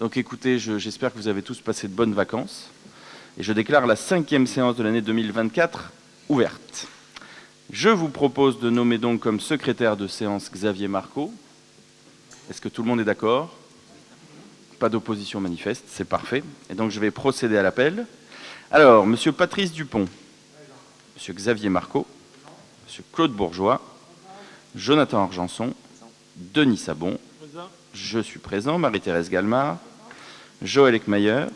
Donc écoutez, j'espère que vous avez tous passé de bonnes vacances. Et je déclare la 5e séance de l'année 2024 ouverte. Je vous propose de nommer donc comme secrétaire de séance Xavier Marco. Est-ce que tout le monde est d'accord? Pas d'opposition manifeste, c'est parfait. Et donc je vais procéder à l'appel. Alors, Monsieur Patrice Dupont, Monsieur Xavier Marco, Monsieur Claude Bourgeois, Jonathan Argenson, Denis Sabon, je suis présent, Marie-Thérèse Galmard, Joël Eckmayer,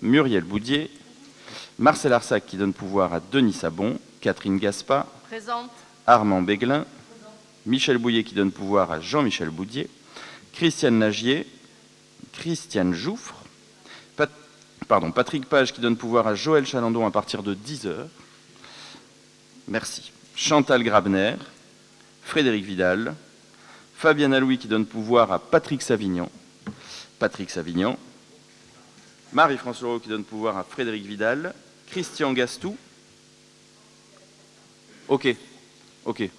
Muriel Boudier, Marcel Arsac qui donne pouvoir à Denis Sabon, Catherine Gaspa, présente, Armand Béglin, Michel Bouillet qui donne pouvoir à Jean-Michel Boudier, Christiane Lagier, Christiane Jouffre, Patrick Page qui donne pouvoir à Joël Chalandon à partir de 10h. Merci. Chantal Grabner, Frédéric Vidal, Fabienne Alouis qui donne pouvoir à Patrick Savignan, Marie-France Leroux qui donne pouvoir à Frédéric Vidal, Christian Gastou. Ok,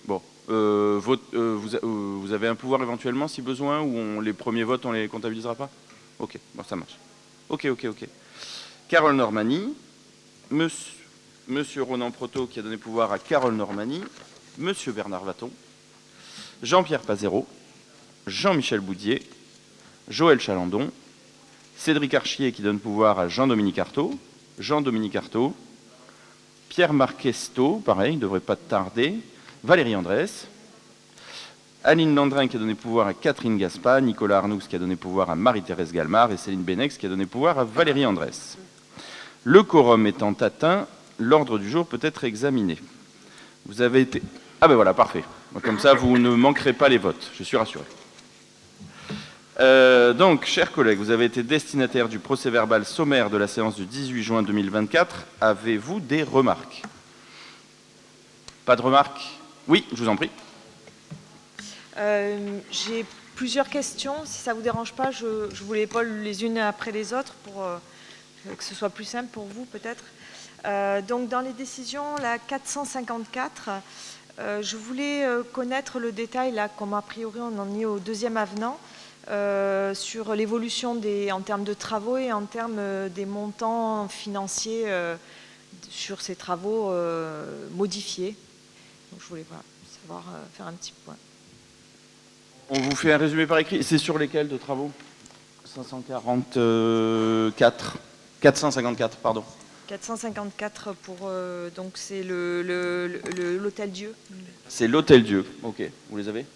bon. Vous avez un pouvoir éventuellement si besoin, ou les premiers votes on les comptabilisera pas? Ok, bon ça marche. Ok. Carole Normani, Monsieur Ronan Proto qui a donné pouvoir à Carole Normani, Monsieur Bernard Vaton, Jean-Pierre Pazero, Jean-Michel Boudier, Joël Chalandon, Cédric Archier qui donne pouvoir à Jean-Dominique Artaud, Pierre Marquesto, pareil, il ne devrait pas tarder, Valérie Andrès, Aline Landrin qui a donné pouvoir à Catherine Gaspa, Nicolas Arnoux qui a donné pouvoir à Marie-Thérèse Galmard et Céline Benex qui a donné pouvoir à Valérie Andrès. Le quorum étant atteint, l'ordre du jour peut être examiné. Vous avez été... Ah ben voilà, parfait. Comme ça, vous ne manquerez pas les votes, je suis rassuré. Donc, chers collègues, vous avez été destinataire du procès-verbal sommaire de la séance du 18 juin 2024. Avez-vous des remarques? Pas de remarques? Oui, je vous en prie. J'ai plusieurs questions. Si ça ne vous dérange pas, je voulais pas les unes après les autres pour que ce soit plus simple pour vous peut-être. Donc dans les décisions, la 454, je voulais connaître le détail, là, comme a priori on en est au deuxième avenant, sur l'évolution en termes de travaux et en termes des montants financiers sur ces travaux modifiés. Donc je voulais savoir faire un petit point. On vous fait un résumé par écrit. C'est sur lesquels de travaux? 454, pardon. 454 pour... donc c'est l'Hôtel Dieu. C'est l'Hôtel Dieu, ok. Vous les avez?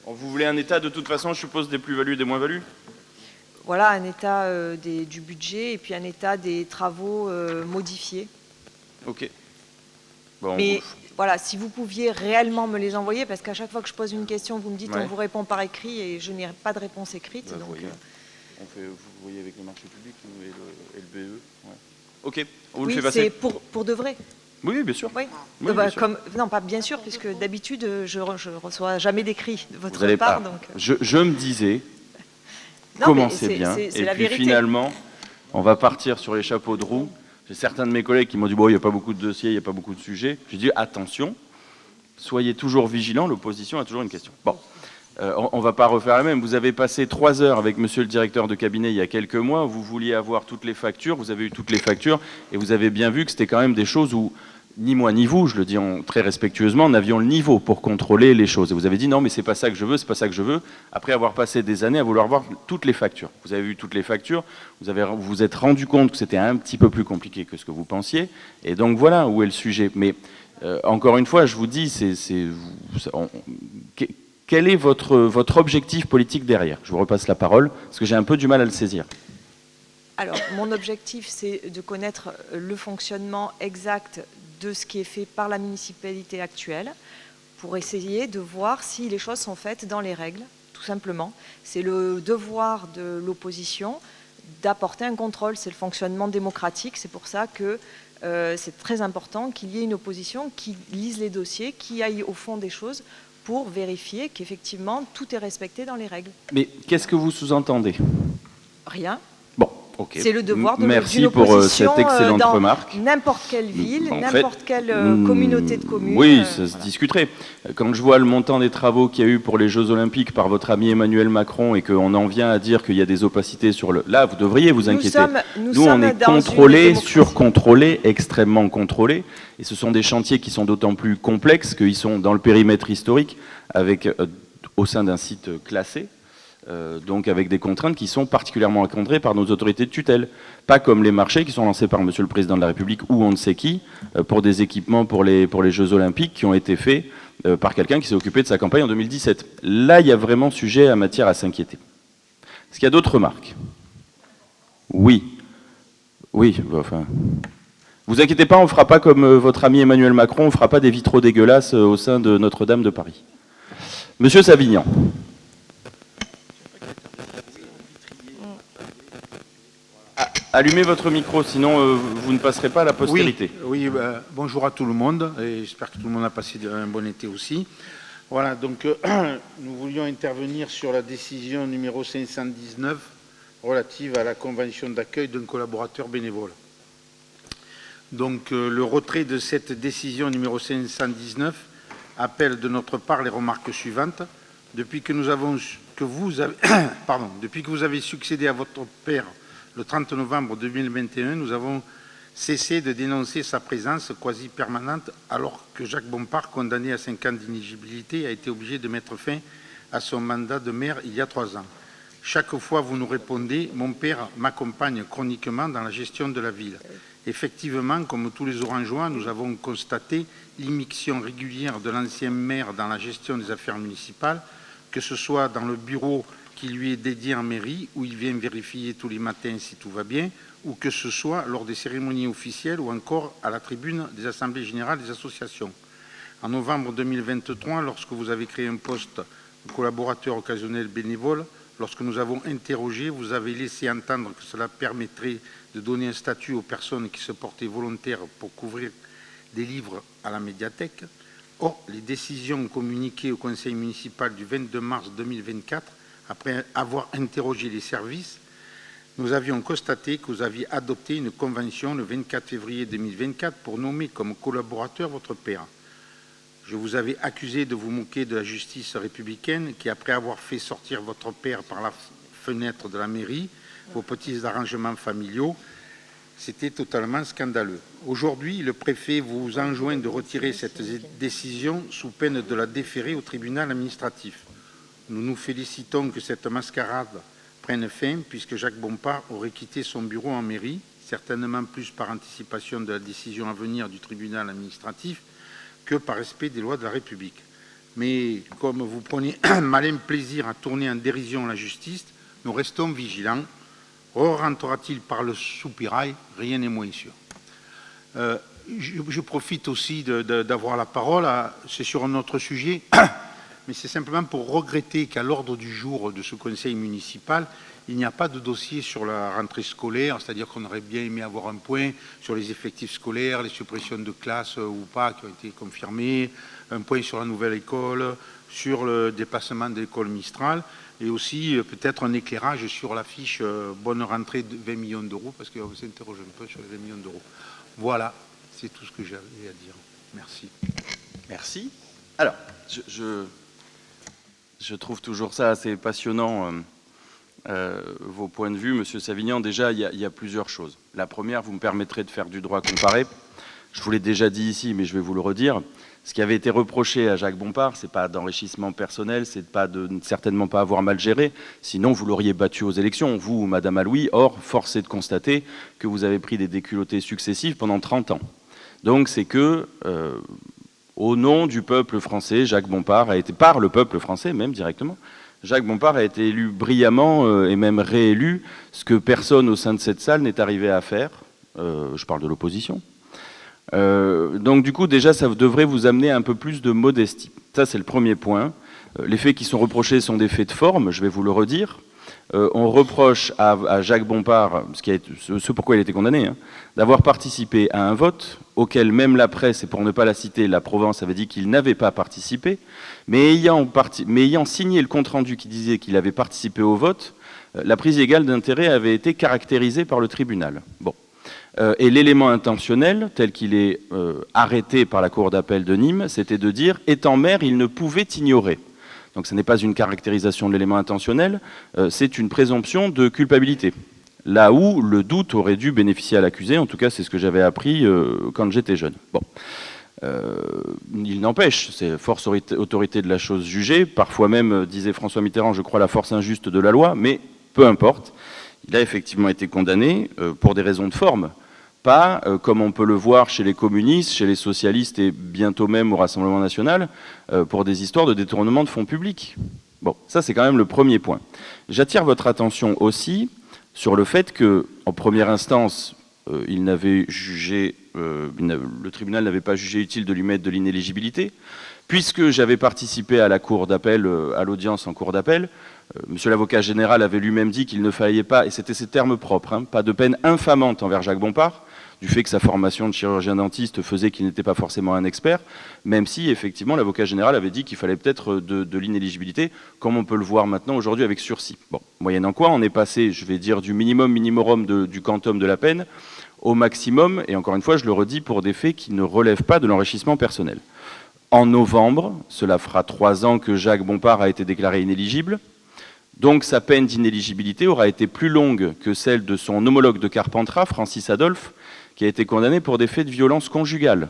Vous voulez un état de toute façon, je suppose, des plus-values et des moins-values? Voilà, un état du budget et puis un état des travaux modifiés. Ok. Bon, mais voilà, si vous pouviez réellement me les envoyer, parce qu'à chaque fois que je pose une question, vous me dites on vous répond par écrit et je n'ai pas de réponse écrite. Bah, donc, vous voyez avec le marché public et le BE. Ouais. Ok, on vous oui, le fait passer. C'est pour de vrai. Oui, bien sûr. Oui. Bien sûr. Non, pas bien sûr, puisque d'habitude, je ne reçois jamais d'écrit de votre part. Donc... Je me disais, commencez bien, et puis vérité. Finalement, on va partir sur les chapeaux de roue. J'ai certains de mes collègues qui m'ont dit, bon, il n'y a pas beaucoup de dossiers, il n'y a pas beaucoup de sujets. J'ai dit, attention, soyez toujours vigilants, l'opposition a toujours une question. Bon, on ne va pas refaire la même. Vous avez passé 3 heures avec monsieur le directeur de cabinet il y a quelques mois, vous vouliez avoir toutes les factures, vous avez eu toutes les factures, et vous avez bien vu que c'était quand même des choses où, ni moi ni vous, je le dis très respectueusement, n'avions le niveau pour contrôler les choses. Et vous avez dit, non, mais c'est pas ça que je veux, c'est pas ça que je veux, après avoir passé des années à vouloir voir toutes les factures. Vous avez vu toutes les factures, vous vous êtes rendu compte que c'était un petit peu plus compliqué que ce que vous pensiez, et donc voilà où est le sujet. Mais encore une fois, je vous dis, quel est votre objectif politique derrière? Je vous repasse la parole, parce que j'ai un peu du mal à le saisir. Alors, mon objectif, c'est de connaître le fonctionnement exact de ce qui est fait par la municipalité actuelle pour essayer de voir si les choses sont faites dans les règles, tout simplement. C'est le devoir de l'opposition d'apporter un contrôle, c'est le fonctionnement démocratique. C'est pour ça que c'est très important qu'il y ait une opposition qui lise les dossiers, qui aille au fond des choses pour vérifier qu'effectivement tout est respecté dans les règles. Mais qu'est-ce que vous sous-entendez? Rien. Bon, Okay. C'est le devoir d'une opposition pour cette excellente dans remarque. N'importe quelle ville, n'importe quelle communauté de communes. Oui, ça se discuterait. Quand je vois le montant des travaux qu'il y a eu pour les Jeux Olympiques par votre ami Emmanuel Macron et qu'on en vient à dire qu'il y a des opacités sur le... Là, vous devriez vous inquiéter. Nous on est contrôlés, surcontrôlés, extrêmement contrôlés. Et ce sont des chantiers qui sont d'autant plus complexes qu'ils sont dans le périmètre historique, avec, au sein d'un site classé. Donc avec des contraintes qui sont particulièrement encadrées par nos autorités de tutelle. Pas comme les marchés qui sont lancés par Monsieur le Président de la République ou on ne sait qui, pour des équipements pour les Jeux Olympiques qui ont été faits par quelqu'un qui s'est occupé de sa campagne en 2017. Là, il y a vraiment sujet à matière à s'inquiéter. Est-ce qu'il y a d'autres remarques? Oui. Oui, enfin... Vous inquiétez pas, on ne fera pas comme votre ami Emmanuel Macron, on ne fera pas des vitraux dégueulasses au sein de Notre-Dame de Paris. Monsieur Savignan. Allumez votre micro, sinon vous ne passerez pas à la postérité. Oui, bonjour à tout le monde, et j'espère que tout le monde a passé un bon été aussi. Voilà, donc nous voulions intervenir sur la décision numéro 519 relative à la convention d'accueil d'un collaborateur bénévole. Donc le retrait de cette décision numéro 519 appelle de notre part les remarques suivantes. Depuis que vous avez succédé à votre père le 30 novembre 2021, nous avons cessé de dénoncer sa présence quasi permanente alors que Jacques Bompard, condamné à 5 ans d'inéligibilité, a été obligé de mettre fin à son mandat de maire il y a 3 ans. Chaque fois, vous nous répondez « Mon père m'accompagne chroniquement dans la gestion de la ville ». Effectivement, comme tous les Orangeois, nous avons constaté l'immixtion régulière de l'ancien maire dans la gestion des affaires municipales, que ce soit dans le bureau qui lui est dédié en mairie, où il vient vérifier tous les matins si tout va bien, ou que ce soit lors des cérémonies officielles ou encore à la tribune des assemblées générales des associations. En novembre 2023, lorsque vous avez créé un poste de collaborateur occasionnel bénévole, lorsque nous avons interrogé, vous avez laissé entendre que cela permettrait de donner un statut aux personnes qui se portaient volontaires pour couvrir des livres à la médiathèque. Or, les décisions communiquées au conseil municipal du 22 mars 2024, après avoir interrogé les services, nous avions constaté que vous aviez adopté une convention le 24 février 2024 pour nommer comme collaborateur votre père. Je vous avais accusé de vous moquer de la justice républicaine qui, après avoir fait sortir votre père par la fenêtre de la mairie, vos petits arrangements familiaux, c'était totalement scandaleux. Aujourd'hui, le préfet vous enjoint de retirer cette décision sous peine de la déférer au tribunal administratif. Nous nous félicitons que cette mascarade prenne fin, puisque Jacques Bompard aurait quitté son bureau en mairie, certainement plus par anticipation de la décision à venir du tribunal administratif que par respect des lois de la République. Mais comme vous prenez un malin plaisir à tourner en dérision la justice, nous restons vigilants. Rentrera-t-il par le soupirail? Rien n'est moins sûr. Je profite aussi d'avoir la parole, c'est sur un autre sujet, mais c'est simplement pour regretter qu'à l'ordre du jour de ce conseil municipal, il n'y a pas de dossier sur la rentrée scolaire, c'est-à-dire qu'on aurait bien aimé avoir un point sur les effectifs scolaires, les suppressions de classes ou pas qui ont été confirmées, un point sur la nouvelle école, sur le déplacement de l'école Mistral, et aussi peut-être un éclairage sur la fiche bonne rentrée de 20 millions d'euros, parce qu'on s'interroge un peu sur les 20 millions d'euros. Voilà, c'est tout ce que j'avais à dire. Merci. Merci. Alors, je trouve toujours ça assez passionnant, vos points de vue, Monsieur Savignan. Déjà, il y a plusieurs choses. La première, vous me permettrez de faire du droit comparé. Je vous l'ai déjà dit ici, mais je vais vous le redire. Ce qui avait été reproché à Jacques Bompard, c'est pas d'enrichissement personnel, c'est certainement pas avoir mal géré. Sinon, vous l'auriez battu aux élections, vous ou Madame Alouis. Or, force est de constater que vous avez pris des déculottés successifs pendant 30 ans. Donc, c'est que, au nom du peuple français, Jacques Bompard a été, par le peuple français même directement, Jacques Bompard a été élu brillamment et même réélu, ce que personne au sein de cette salle n'est arrivé à faire. Je parle de l'opposition. Donc du coup, déjà, ça devrait vous amener un peu plus de modestie. Ça, c'est le premier point. Les faits qui sont reprochés sont des faits de forme, je vais vous le redire. On reproche à Jacques Bompard, ce pourquoi il a été condamné, d'avoir participé à un vote auquel même la presse, et pour ne pas la citer, la Provence avait dit qu'il n'avait pas participé, mais ayant signé le compte-rendu qui disait qu'il avait participé au vote, la prise illégale d'intérêt avait été caractérisée par le tribunal. Bon. Et l'élément intentionnel, tel qu'il est arrêté par la Cour d'appel de Nîmes, c'était de dire « étant maire, il ne pouvait ignorer ». Donc ce n'est pas une caractérisation de l'élément intentionnel, c'est une présomption de culpabilité. Là où le doute aurait dû bénéficier à l'accusé, en tout cas c'est ce que j'avais appris quand j'étais jeune. Bon. Il n'empêche, c'est force autorité de la chose jugée, parfois même, disait François Mitterrand, je crois la force injuste de la loi, mais peu importe, il a effectivement été condamné pour des raisons de forme. Pas, comme on peut le voir chez les communistes, chez les socialistes et bientôt même au Rassemblement national, pour des histoires de détournement de fonds publics. Bon, ça c'est quand même le premier point. J'attire votre attention aussi sur le fait que, en première instance, le tribunal n'avait pas jugé utile de lui mettre de l'inéligibilité, puisque j'avais participé à la cour d'appel, à l'audience en cour d'appel. Monsieur l'avocat général avait lui-même dit qu'il ne fallait pas, et c'était ses termes propres, hein, pas de peine infamante envers Jacques Bompard, du fait que sa formation de chirurgien dentiste faisait qu'il n'était pas forcément un expert, même si effectivement l'avocat général avait dit qu'il fallait peut-être de l'inéligibilité, comme on peut le voir maintenant aujourd'hui avec sursis. Bon, moyennant quoi on est passé, je vais dire, du minimum du quantum de la peine au maximum, et encore une fois je le redis, pour des faits qui ne relèvent pas de l'enrichissement personnel. En novembre, cela fera 3 ans que Jacques Bompard a été déclaré inéligible, donc sa peine d'inéligibilité aura été plus longue que celle de son homologue de Carpentras, Francis Adolphe, qui a été condamné pour des faits de violence conjugale.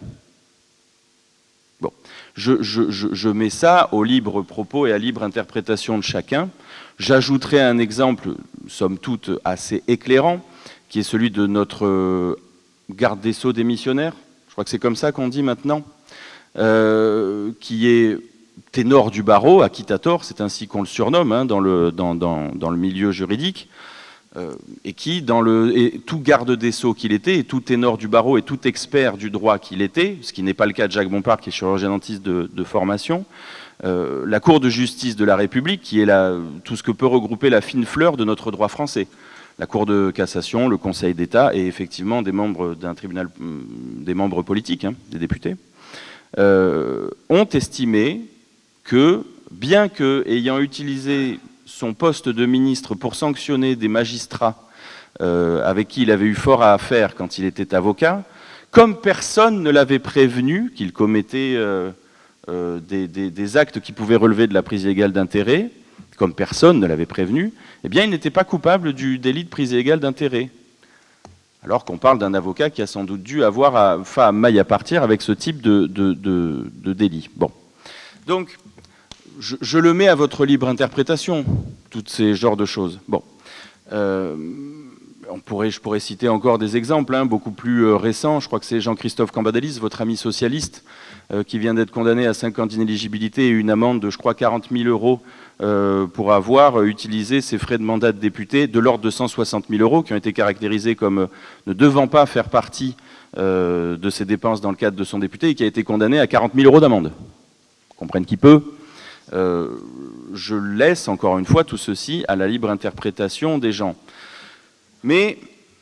Bon, je mets ça au libre propos et à libre interprétation de chacun. J'ajouterai un exemple, somme toute, assez éclairant, qui est celui de notre garde des Sceaux démissionnaire, je crois que c'est comme ça qu'on dit maintenant, qui est ténor du barreau, acquittator, c'est ainsi qu'on le surnomme hein, dans le milieu juridique, et qui, tout garde des Sceaux qu'il était, et tout ténor du barreau et tout expert du droit qu'il était, ce qui n'est pas le cas de Jacques Bompard, qui est chirurgien dentiste de formation, la Cour de justice de la République, qui est tout ce que peut regrouper la fine fleur de notre droit français. La Cour de cassation, le Conseil d'État et effectivement des membres d'un tribunal, des membres politiques, hein, des députés, ont estimé que, bien que, ayant utilisé son poste de ministre pour sanctionner des magistrats avec qui il avait eu fort à faire quand il était avocat, comme personne ne l'avait prévenu qu'il commettait des actes qui pouvaient relever de la prise illégale d'intérêt, comme personne ne l'avait prévenu, eh bien il n'était pas coupable du délit de prise illégale d'intérêt. Alors qu'on parle d'un avocat qui a sans doute dû avoir maille à partir avec ce type de délit. Bon. Donc, je le mets à votre libre interprétation, tous ces genres de choses. Bon. Je pourrais citer encore des exemples, hein, beaucoup plus récents. Je crois que c'est Jean-Christophe Cambadélis, votre ami socialiste, qui vient d'être condamné à 5 ans d'inéligibilité et une amende de, je crois, 40 000 euros pour avoir utilisé ses frais de mandat de député de l'ordre de 160 000 euros, qui ont été caractérisés comme ne devant pas faire partie de ses dépenses dans le cadre de son député, et qui a été condamné à 40 000 euros d'amende. Comprenne qui peut. Je laisse encore une fois tout ceci à la libre interprétation des gens. Mais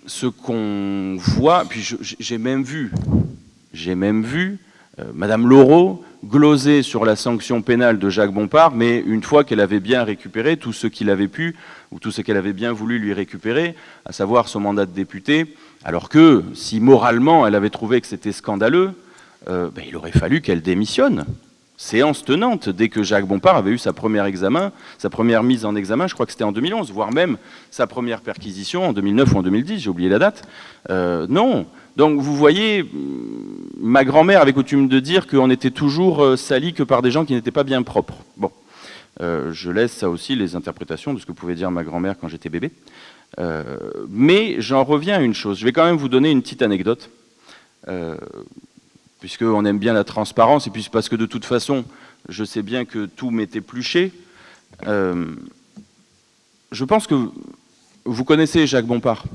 ce qu'on voit, puis j'ai même vu Madame Laureau gloser sur la sanction pénale de Jacques Bompard, mais une fois qu'elle avait bien récupéré tout ce qu'il avait pu, ou tout ce qu'elle avait bien voulu lui récupérer, à savoir son mandat de député, alors que si moralement elle avait trouvé que c'était scandaleux, il aurait fallu qu'elle démissionne. Séance tenante, dès que Jacques Bompard avait eu sa première mise en examen, je crois que c'était en 2011, voire même sa première perquisition en 2009 ou en 2010, j'ai oublié la date. Non. Donc vous voyez, ma grand-mère avait coutume de dire qu'on était toujours sali que par des gens qui n'étaient pas bien propres. Bon, je laisse ça aussi les interprétations de ce que pouvait dire ma grand-mère quand j'étais bébé. Mais j'en reviens à une chose, je vais quand même vous donner une petite anecdote. Puisqu'on aime bien la transparence, et puis parce que de toute façon, je sais bien que tout m'est épluché. Je pense que vous connaissez Jacques Bompard.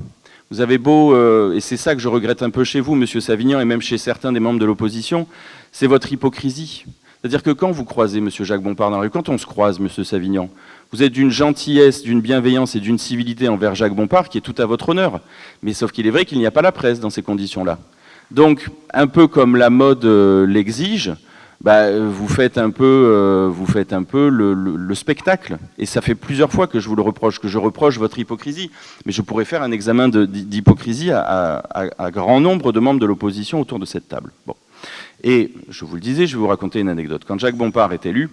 Vous avez beau, et c'est ça que je regrette un peu chez vous, Monsieur Savignan, et même chez certains des membres de l'opposition, c'est votre hypocrisie. C'est-à-dire que quand vous croisez Monsieur Jacques Bompard dans la rue, quand on se croise, Monsieur Savignan, vous êtes d'une gentillesse, d'une bienveillance et d'une civilité envers Jacques Bompard qui est tout à votre honneur. Mais sauf qu'il est vrai qu'il n'y a pas la presse dans ces conditions-là. Donc, un peu comme la mode l'exige, vous faites un peu le spectacle. Et ça fait plusieurs fois que je vous le reproche, que je reproche votre hypocrisie. Mais je pourrais faire un examen d'hypocrisie à grand nombre de membres de l'opposition autour de cette table. Bon. Et je vous le disais, je vais vous raconter une anecdote. Quand Jacques Bompard est élu,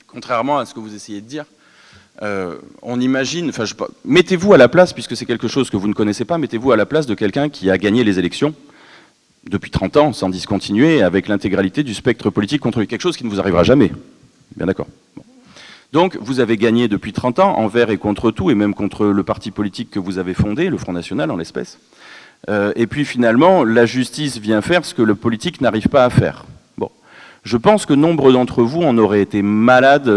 contrairement à ce que vous essayez de dire, on imagine, mettez-vous à la place, puisque c'est quelque chose que vous ne connaissez pas, mettez-vous à la place de quelqu'un qui a gagné les élections depuis 30 ans, sans discontinuer, avec l'intégralité du spectre politique contre lui. Quelque chose qui ne vous arrivera jamais. Bien d'accord. Bon. Donc, vous avez gagné depuis 30 ans, envers et contre tout, et même contre le parti politique que vous avez fondé, le Front National en l'espèce. Et puis finalement, la justice vient faire ce que le politique n'arrive pas à faire. Bon. Je pense que nombre d'entre vous en auraient été malades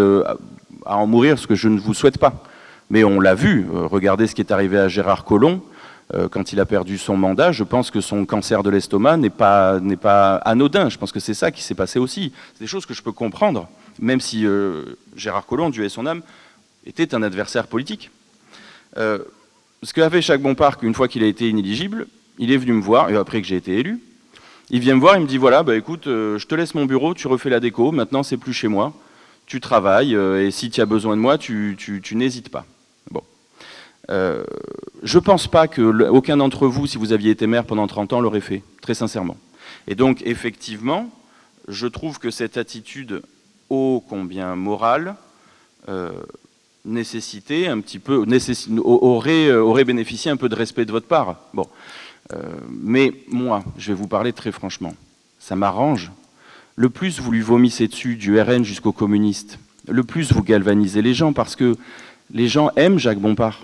à en mourir, ce que je ne vous souhaite pas. Mais on l'a vu, regardez ce qui est arrivé à Gérard Collomb, quand il a perdu son mandat. Je pense que son cancer de l'estomac n'est pas anodin. Je pense que c'est ça qui s'est passé aussi. C'est des choses que je peux comprendre, même si Gérard Collomb, Dieu ait son âme, était un adversaire politique. Ce qu'a fait Jacques Bompard, une fois qu'il a été inéligible, il est venu me voir, et après que j'ai été élu, il vient me voir, il me dit, voilà, écoute, je te laisse mon bureau, tu refais la déco, maintenant c'est plus chez moi, tu travailles, et si tu as besoin de moi, tu n'hésites pas. Bon. Je ne pense pas qu'aucun d'entre vous, si vous aviez été maire pendant 30 ans, l'aurait fait, très sincèrement. Et donc, effectivement, je trouve que cette attitude ô combien morale nécessitait un petit peu, aurait bénéficié un peu de respect de votre part. Bon. Mais moi, je vais vous parler très franchement, ça m'arrange. Le plus vous lui vomissez dessus, du RN jusqu'aux communistes, le plus vous galvanisez les gens, parce que les gens aiment Jacques Bompard.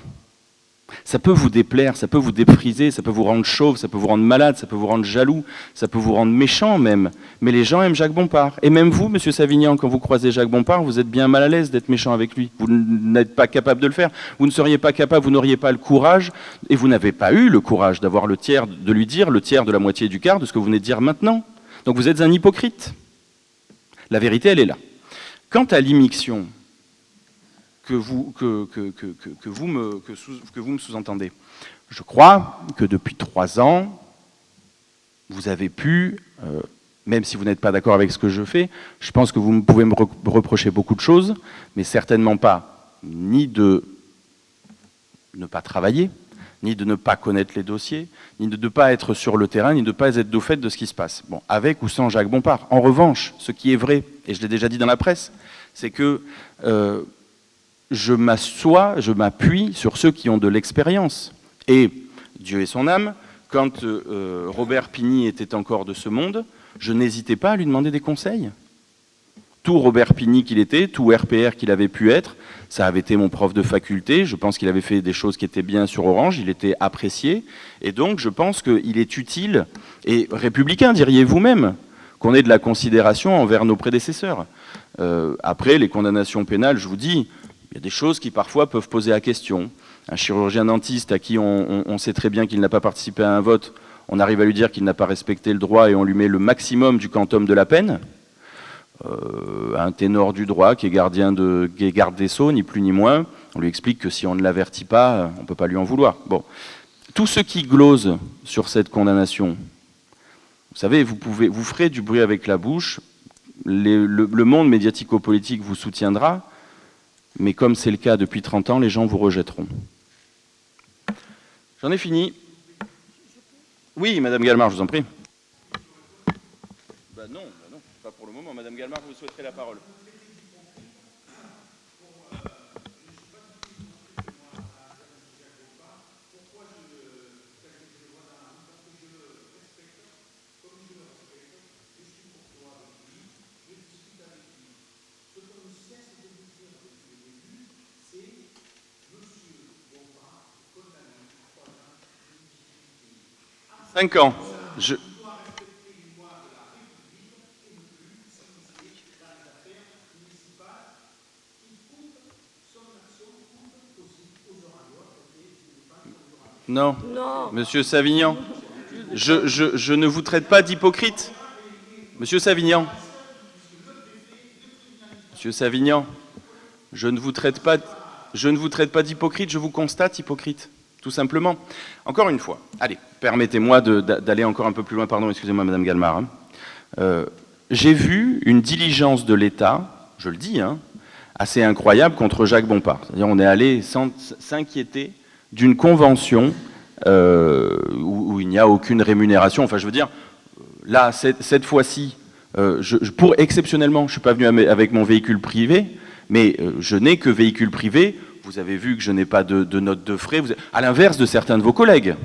Ça peut vous déplaire, ça peut vous défriser, ça peut vous rendre chauve, ça peut vous rendre malade, ça peut vous rendre jaloux, ça peut vous rendre méchant même. Mais les gens aiment Jacques Bompard. Et même vous, monsieur Savignan, quand vous croisez Jacques Bompard, vous êtes bien mal à l'aise d'être méchant avec lui. Vous n'êtes pas capable de le faire. Vous ne seriez pas capable, vous n'auriez pas le courage, et vous n'avez pas eu le courage d'avoir le tiers, de lui dire le tiers de la moitié du quart de ce que vous venez de dire maintenant. Donc vous êtes un hypocrite. La vérité, elle est là. Quant à l'immixtion que vous me sous-entendez, je crois que depuis 3 ans, vous avez pu, même si vous n'êtes pas d'accord avec ce que je fais, je pense que vous pouvez me reprocher beaucoup de choses, mais certainement pas ni de ne pas travailler, ni de ne pas connaître les dossiers, ni de ne pas être sur le terrain, ni de ne pas être au fait de ce qui se passe. Bon, avec ou sans Jacques Bompard. En revanche, ce qui est vrai, et je l'ai déjà dit dans la presse, c'est que je m'appuie sur ceux qui ont de l'expérience. Et, Dieu ait son âme, quand Robert Pigny était encore de ce monde, je n'hésitais pas à lui demander des conseils. Tout Robert Pigny qu'il était, tout RPR qu'il avait pu être, ça avait été mon prof de faculté, je pense qu'il avait fait des choses qui étaient bien sur Orange, il était apprécié, et donc je pense qu'il est utile, et républicain diriez-vous même, qu'on ait de la considération envers nos prédécesseurs. Après, les condamnations pénales, je vous dis, il y a des choses qui parfois peuvent poser la question. Un chirurgien dentiste à qui on sait très bien qu'il n'a pas participé à un vote, on arrive à lui dire qu'il n'a pas respecté le droit et on lui met le maximum du quantum de la peine. Un ténor du droit qui est garde des Sceaux, ni plus ni moins, on lui explique que si on ne l'avertit pas, on ne peut pas lui en vouloir. Bon. Tous ceux qui glosent sur cette condamnation, vous savez, vous ferez du bruit avec la bouche, le monde médiatico-politique vous soutiendra, mais comme c'est le cas depuis 30 ans, les gens vous rejetteront. J'en ai fini. Oui, Madame Galmard, je vous en prie. Non, pas pour le moment. Madame Galmard, vous souhaiterez la parole. Cinq ans. Non. Monsieur Savignan, je ne vous traite pas d'hypocrite. Monsieur Savignan, je ne vous traite pas d'hypocrite, je vous constate hypocrite, tout simplement. Encore une fois, allez, permettez-moi d'aller encore un peu plus loin, pardon, excusez-moi Madame Galmard. j'ai vu une diligence de l'État, je le dis, assez incroyable contre Jacques Bompard. C'est-à-dire on est allé s'inquiéter d'une convention où il n'y a aucune rémunération. Enfin, je veux dire, là, cette fois-ci, exceptionnellement, je ne suis pas venu avec mon véhicule privé, mais je n'ai que véhicule privé. Vous avez vu que je n'ai pas de note de frais, à l'inverse de certains de vos collègues,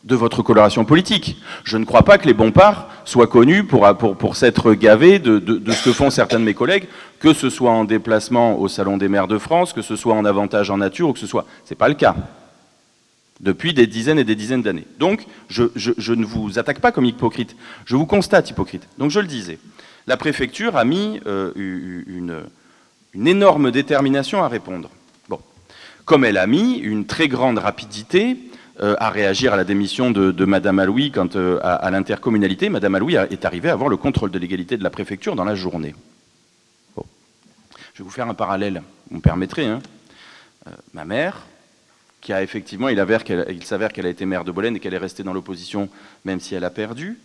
de votre coloration politique. Je ne crois pas que les Bompard soient connus pour s'être gavés de ce que font certains de mes collègues, que ce soit en déplacement au Salon des maires de France, que ce soit en avantage en nature, ou que ce soit... Ce n'est pas le cas. Depuis des dizaines et des dizaines d'années. Donc, je ne vous attaque pas comme hypocrite. Je vous constate hypocrite. Donc, je le disais. La préfecture a mis une énorme détermination à répondre. Bon. Comme elle a mis une très grande rapidité à réagir à la démission de Madame Allouy quant à l'intercommunalité. Madame Allouy est arrivée à avoir le contrôle de légalité de la préfecture dans la journée. Bon. Je vais vous faire un parallèle, vous me permettrez. Ma mère, qui a effectivement, il s'avère qu'elle a été maire de Bolène et qu'elle est restée dans l'opposition, même si elle a perdu,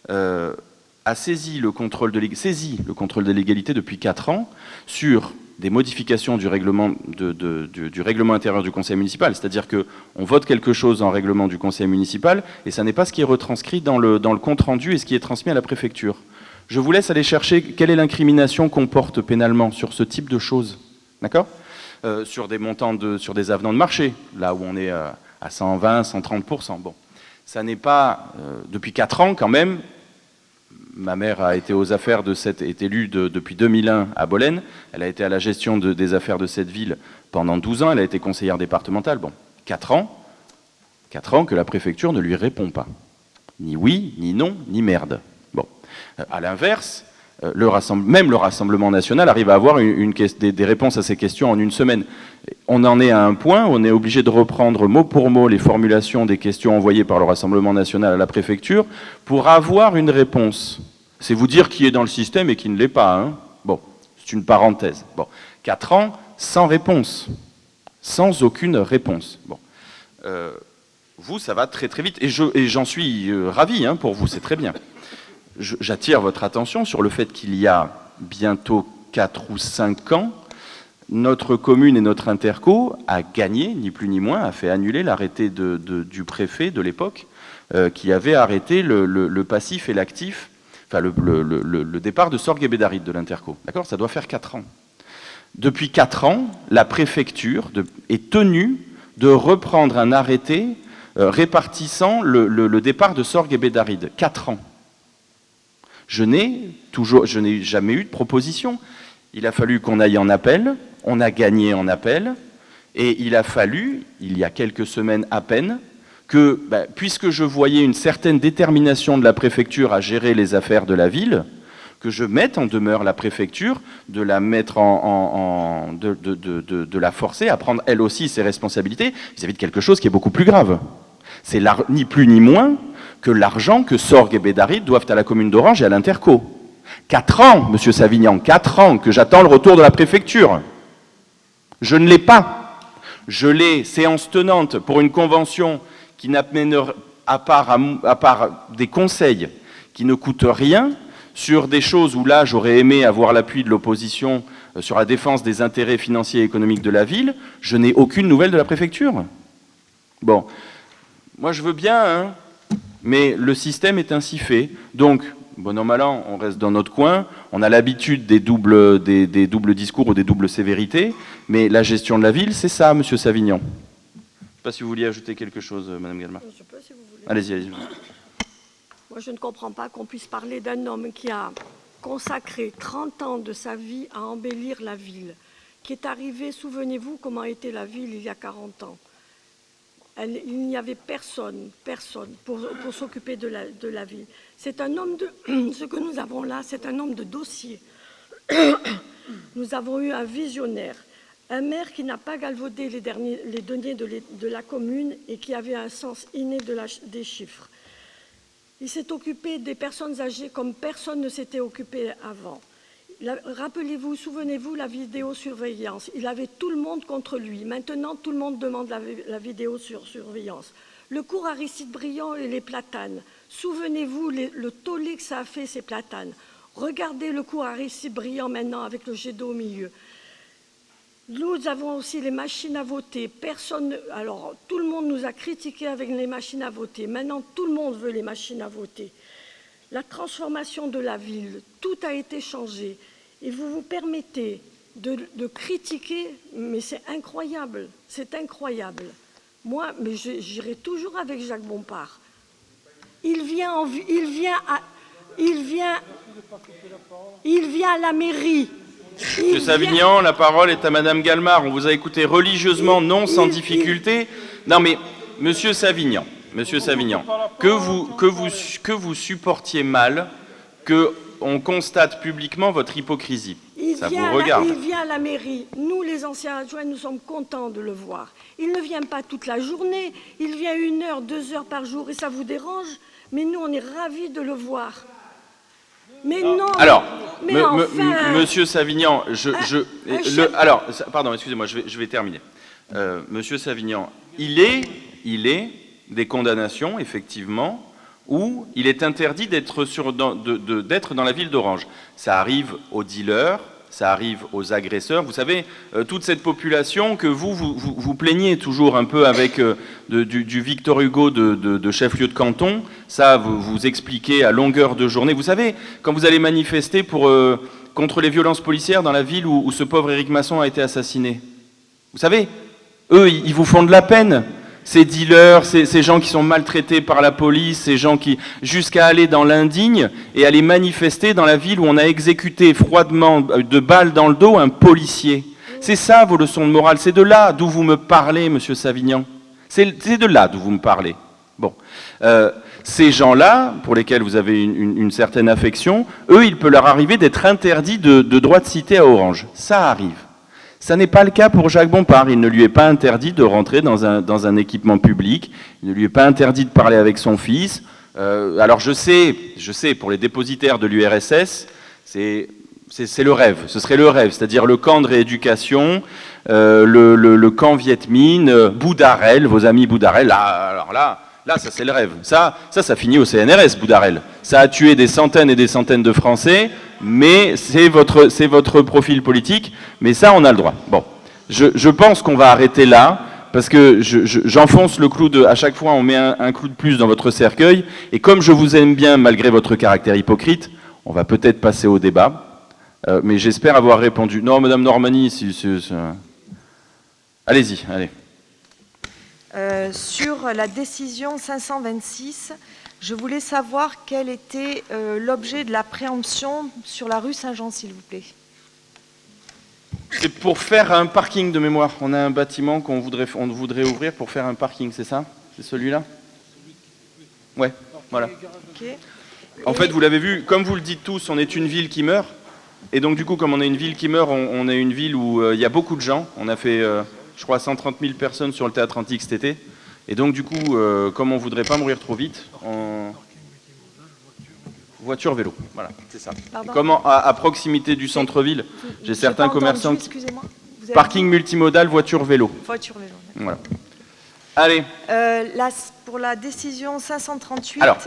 a saisi le contrôle de légalité depuis 4 ans sur des modifications du règlement, du règlement intérieur du conseil municipal. C'est-à-dire qu'on vote quelque chose en règlement du conseil municipal et ça n'est pas ce qui est retranscrit dans le compte-rendu et ce qui est transmis à la préfecture. Je vous laisse aller chercher quelle est l'incrimination qu'on porte pénalement sur ce type de choses. D'accord ? Sur des montants, sur des avenants de marché, là où on est à 120, 130%. Bon, ça n'est pas... depuis 4 ans, quand même, ma mère a été aux affaires est élue depuis 2001 à Bolène. Elle a été à la gestion des affaires de cette ville pendant 12 ans. Elle a été conseillère départementale. Bon, 4 ans que la préfecture ne lui répond pas. Ni oui, ni non, ni merde. Bon, à l'inverse... même le Rassemblement national arrive à avoir des réponses à ces questions en une semaine. On en est à un point où on est obligé de reprendre mot pour mot les formulations des questions envoyées par le Rassemblement national à la préfecture pour avoir une réponse. C'est vous dire qui est dans le système et qui ne l'est pas. Bon, c'est une parenthèse. Bon, 4 ans sans réponse, sans aucune réponse. Bon, vous, ça va très très vite et j'en suis ravi pour vous, c'est très bien. J'attire votre attention sur le fait qu'il y a bientôt 4 ou 5 ans, notre commune et notre interco a gagné, ni plus ni moins, a fait annuler l'arrêté du préfet de l'époque qui avait arrêté le passif et l'actif, enfin le départ de Sorgue et Bédaride de l'interco. D'accord ? Ça doit faire 4 ans. Depuis 4 ans, la préfecture est tenue de reprendre un arrêté répartissant le départ de Sorgue et Bédaride. 4 ans. Je n'ai jamais eu de proposition. Il a fallu qu'on aille en appel, on a gagné en appel, et il a fallu, il y a quelques semaines à peine, que, puisque je voyais une certaine détermination de la préfecture à gérer les affaires de la ville, que je mette en demeure la préfecture de la mettre de la forcer à prendre elle aussi ses responsabilités vis-à-vis de quelque chose qui est beaucoup plus grave. C'est ni plus ni moins que l'argent que Sorgue et Bédaride doivent à la commune d'Orange et à l'Interco. 4 ans, monsieur Savignan, 4 ans que j'attends le retour de la préfecture. Je ne l'ai pas. Je l'ai, séance tenante, pour une convention qui n'amène, à part des conseils qui ne coûtent rien, sur des choses où là j'aurais aimé avoir l'appui de l'opposition sur la défense des intérêts financiers et économiques de la ville, je n'ai aucune nouvelle de la préfecture. Bon, moi je veux bien, mais le système est ainsi fait. Donc, bon an mal an, on reste dans notre coin, on a l'habitude des doubles discours ou des doubles sévérités, mais la gestion de la ville, c'est ça, monsieur Savignan. Je ne sais pas si vous vouliez ajouter quelque chose, madame Galma. Je peux, si vous voulez. Allez-y. Moi, je ne comprends pas qu'on puisse parler d'un homme qui a consacré 30 ans de sa vie à embellir la ville, qui est arrivé, souvenez-vous comment était la ville il y a 40 ans. Il n'y avait personne pour s'occuper de la ville. C'est un homme ce que nous avons là, c'est un homme de dossier. Nous avons eu un visionnaire, un maire qui n'a pas galvaudé les deniers de la commune et qui avait un sens inné des chiffres. Il s'est occupé des personnes âgées comme personne ne s'était occupé avant. Rappelez-vous, souvenez-vous, la vidéosurveillance. Il avait tout le monde contre lui. Maintenant, tout le monde demande la vidéosurveillance. Le cours Aristide Briand et les platanes. Souvenez-vous le tollé que ça a fait, ces platanes. Regardez le cours Aristide-Briand maintenant avec le jet d'eau au milieu. Nous avons aussi les machines à voter. Alors, tout le monde nous a critiqués avec les machines à voter. Maintenant, tout le monde veut les machines à voter. La transformation de la ville, tout a été changé. Et vous vous permettez de critiquer, mais c'est incroyable. C'est incroyable. Moi, mais j'irai toujours avec Jacques Bompard. Il vient à la mairie. Monsieur Savignan, la parole est à Madame Galmard. On vous a écouté religieusement, non sans difficulté. Non mais, Monsieur Savignan, que vous supportiez mal, qu'on constate publiquement votre hypocrisie. Ça vous regarde. Il vient à la mairie. Nous, les anciens adjoints, nous sommes contents de le voir. Il ne vient pas toute la journée. Il vient 1 heure, 2 heures par jour et ça vous dérange. Mais nous, on est ravis de le voir. Mais non. Alors, enfin, Monsieur Savignan, pardon, excusez-moi, je vais terminer. Monsieur Savignan, il est des condamnations, effectivement, où il est interdit d'être dans la ville d'Orange. Ça arrive aux dealers, ça arrive aux agresseurs. Vous savez, toute cette population que vous plaignez toujours un peu avec du Victor Hugo de chef-lieu de canton, ça vous expliquez à longueur de journée. Vous savez, quand vous allez manifester contre les violences policières dans la ville où ce pauvre Éric Masson a été assassiné, vous savez, eux, ils vous font de la peine. Ces dealers, ces gens qui sont maltraités par la police, ces gens qui, jusqu'à aller dans l'indigne et aller manifester dans la ville où on a exécuté froidement de balles dans le dos un policier. C'est ça vos leçons de morale, c'est de là d'où vous me parlez, Monsieur Savignan. C'est de là d'où vous me parlez. Bon, ces gens-là, pour lesquels vous avez une certaine affection, eux, il peut leur arriver d'être interdits de droit de cité à Orange. Ça arrive. Ça n'est pas le cas pour Jacques Bompard. Il ne lui est pas interdit de rentrer dans un équipement public. Il ne lui est pas interdit de parler avec son fils. Alors je sais, pour les dépositaires de l'URSS, c'est le rêve. Ce serait le rêve, c'est-à-dire le camp de rééducation, le camp Viet Minh, Boudarel, vos amis Boudarel. Là, ça c'est le rêve. Ça finit au CNRS, Boudarel. Ça a tué des centaines et des centaines de Français. Mais c'est votre profil politique, mais ça, on a le droit. Bon, je pense qu'on va arrêter là, parce que j'enfonce le clou à chaque fois, on met un clou de plus dans votre cercueil, et comme je vous aime bien, malgré votre caractère hypocrite, on va peut-être passer au débat, mais j'espère avoir répondu. Non, Madame Normani, allez-y, allez. Sur la décision 526, je voulais savoir quel était l'objet de la préemption sur la rue Saint-Jean, s'il vous plaît. C'est pour faire un parking de mémoire. On a un bâtiment qu'on voudrait ouvrir pour faire un parking, c'est ça? C'est celui-là? Ouais, voilà. Okay. En fait, vous l'avez vu, comme vous le dites tous, on est une ville qui meurt. Et donc, du coup, comme on est une ville qui meurt, on est une ville où il y a beaucoup de gens. On a fait, je crois, 130 000 personnes sur le Théâtre Antique cet été. Et donc, du coup, comme on ne voudrait pas mourir trop vite, voiture-vélo, voilà, c'est ça. Comme à proximité du centre-ville, j'ai certains commerçants... Excusez-moi. Parking multimodal, voiture-vélo. Voiture-vélo. Voilà. Allez. Pour la décision 538... Alors,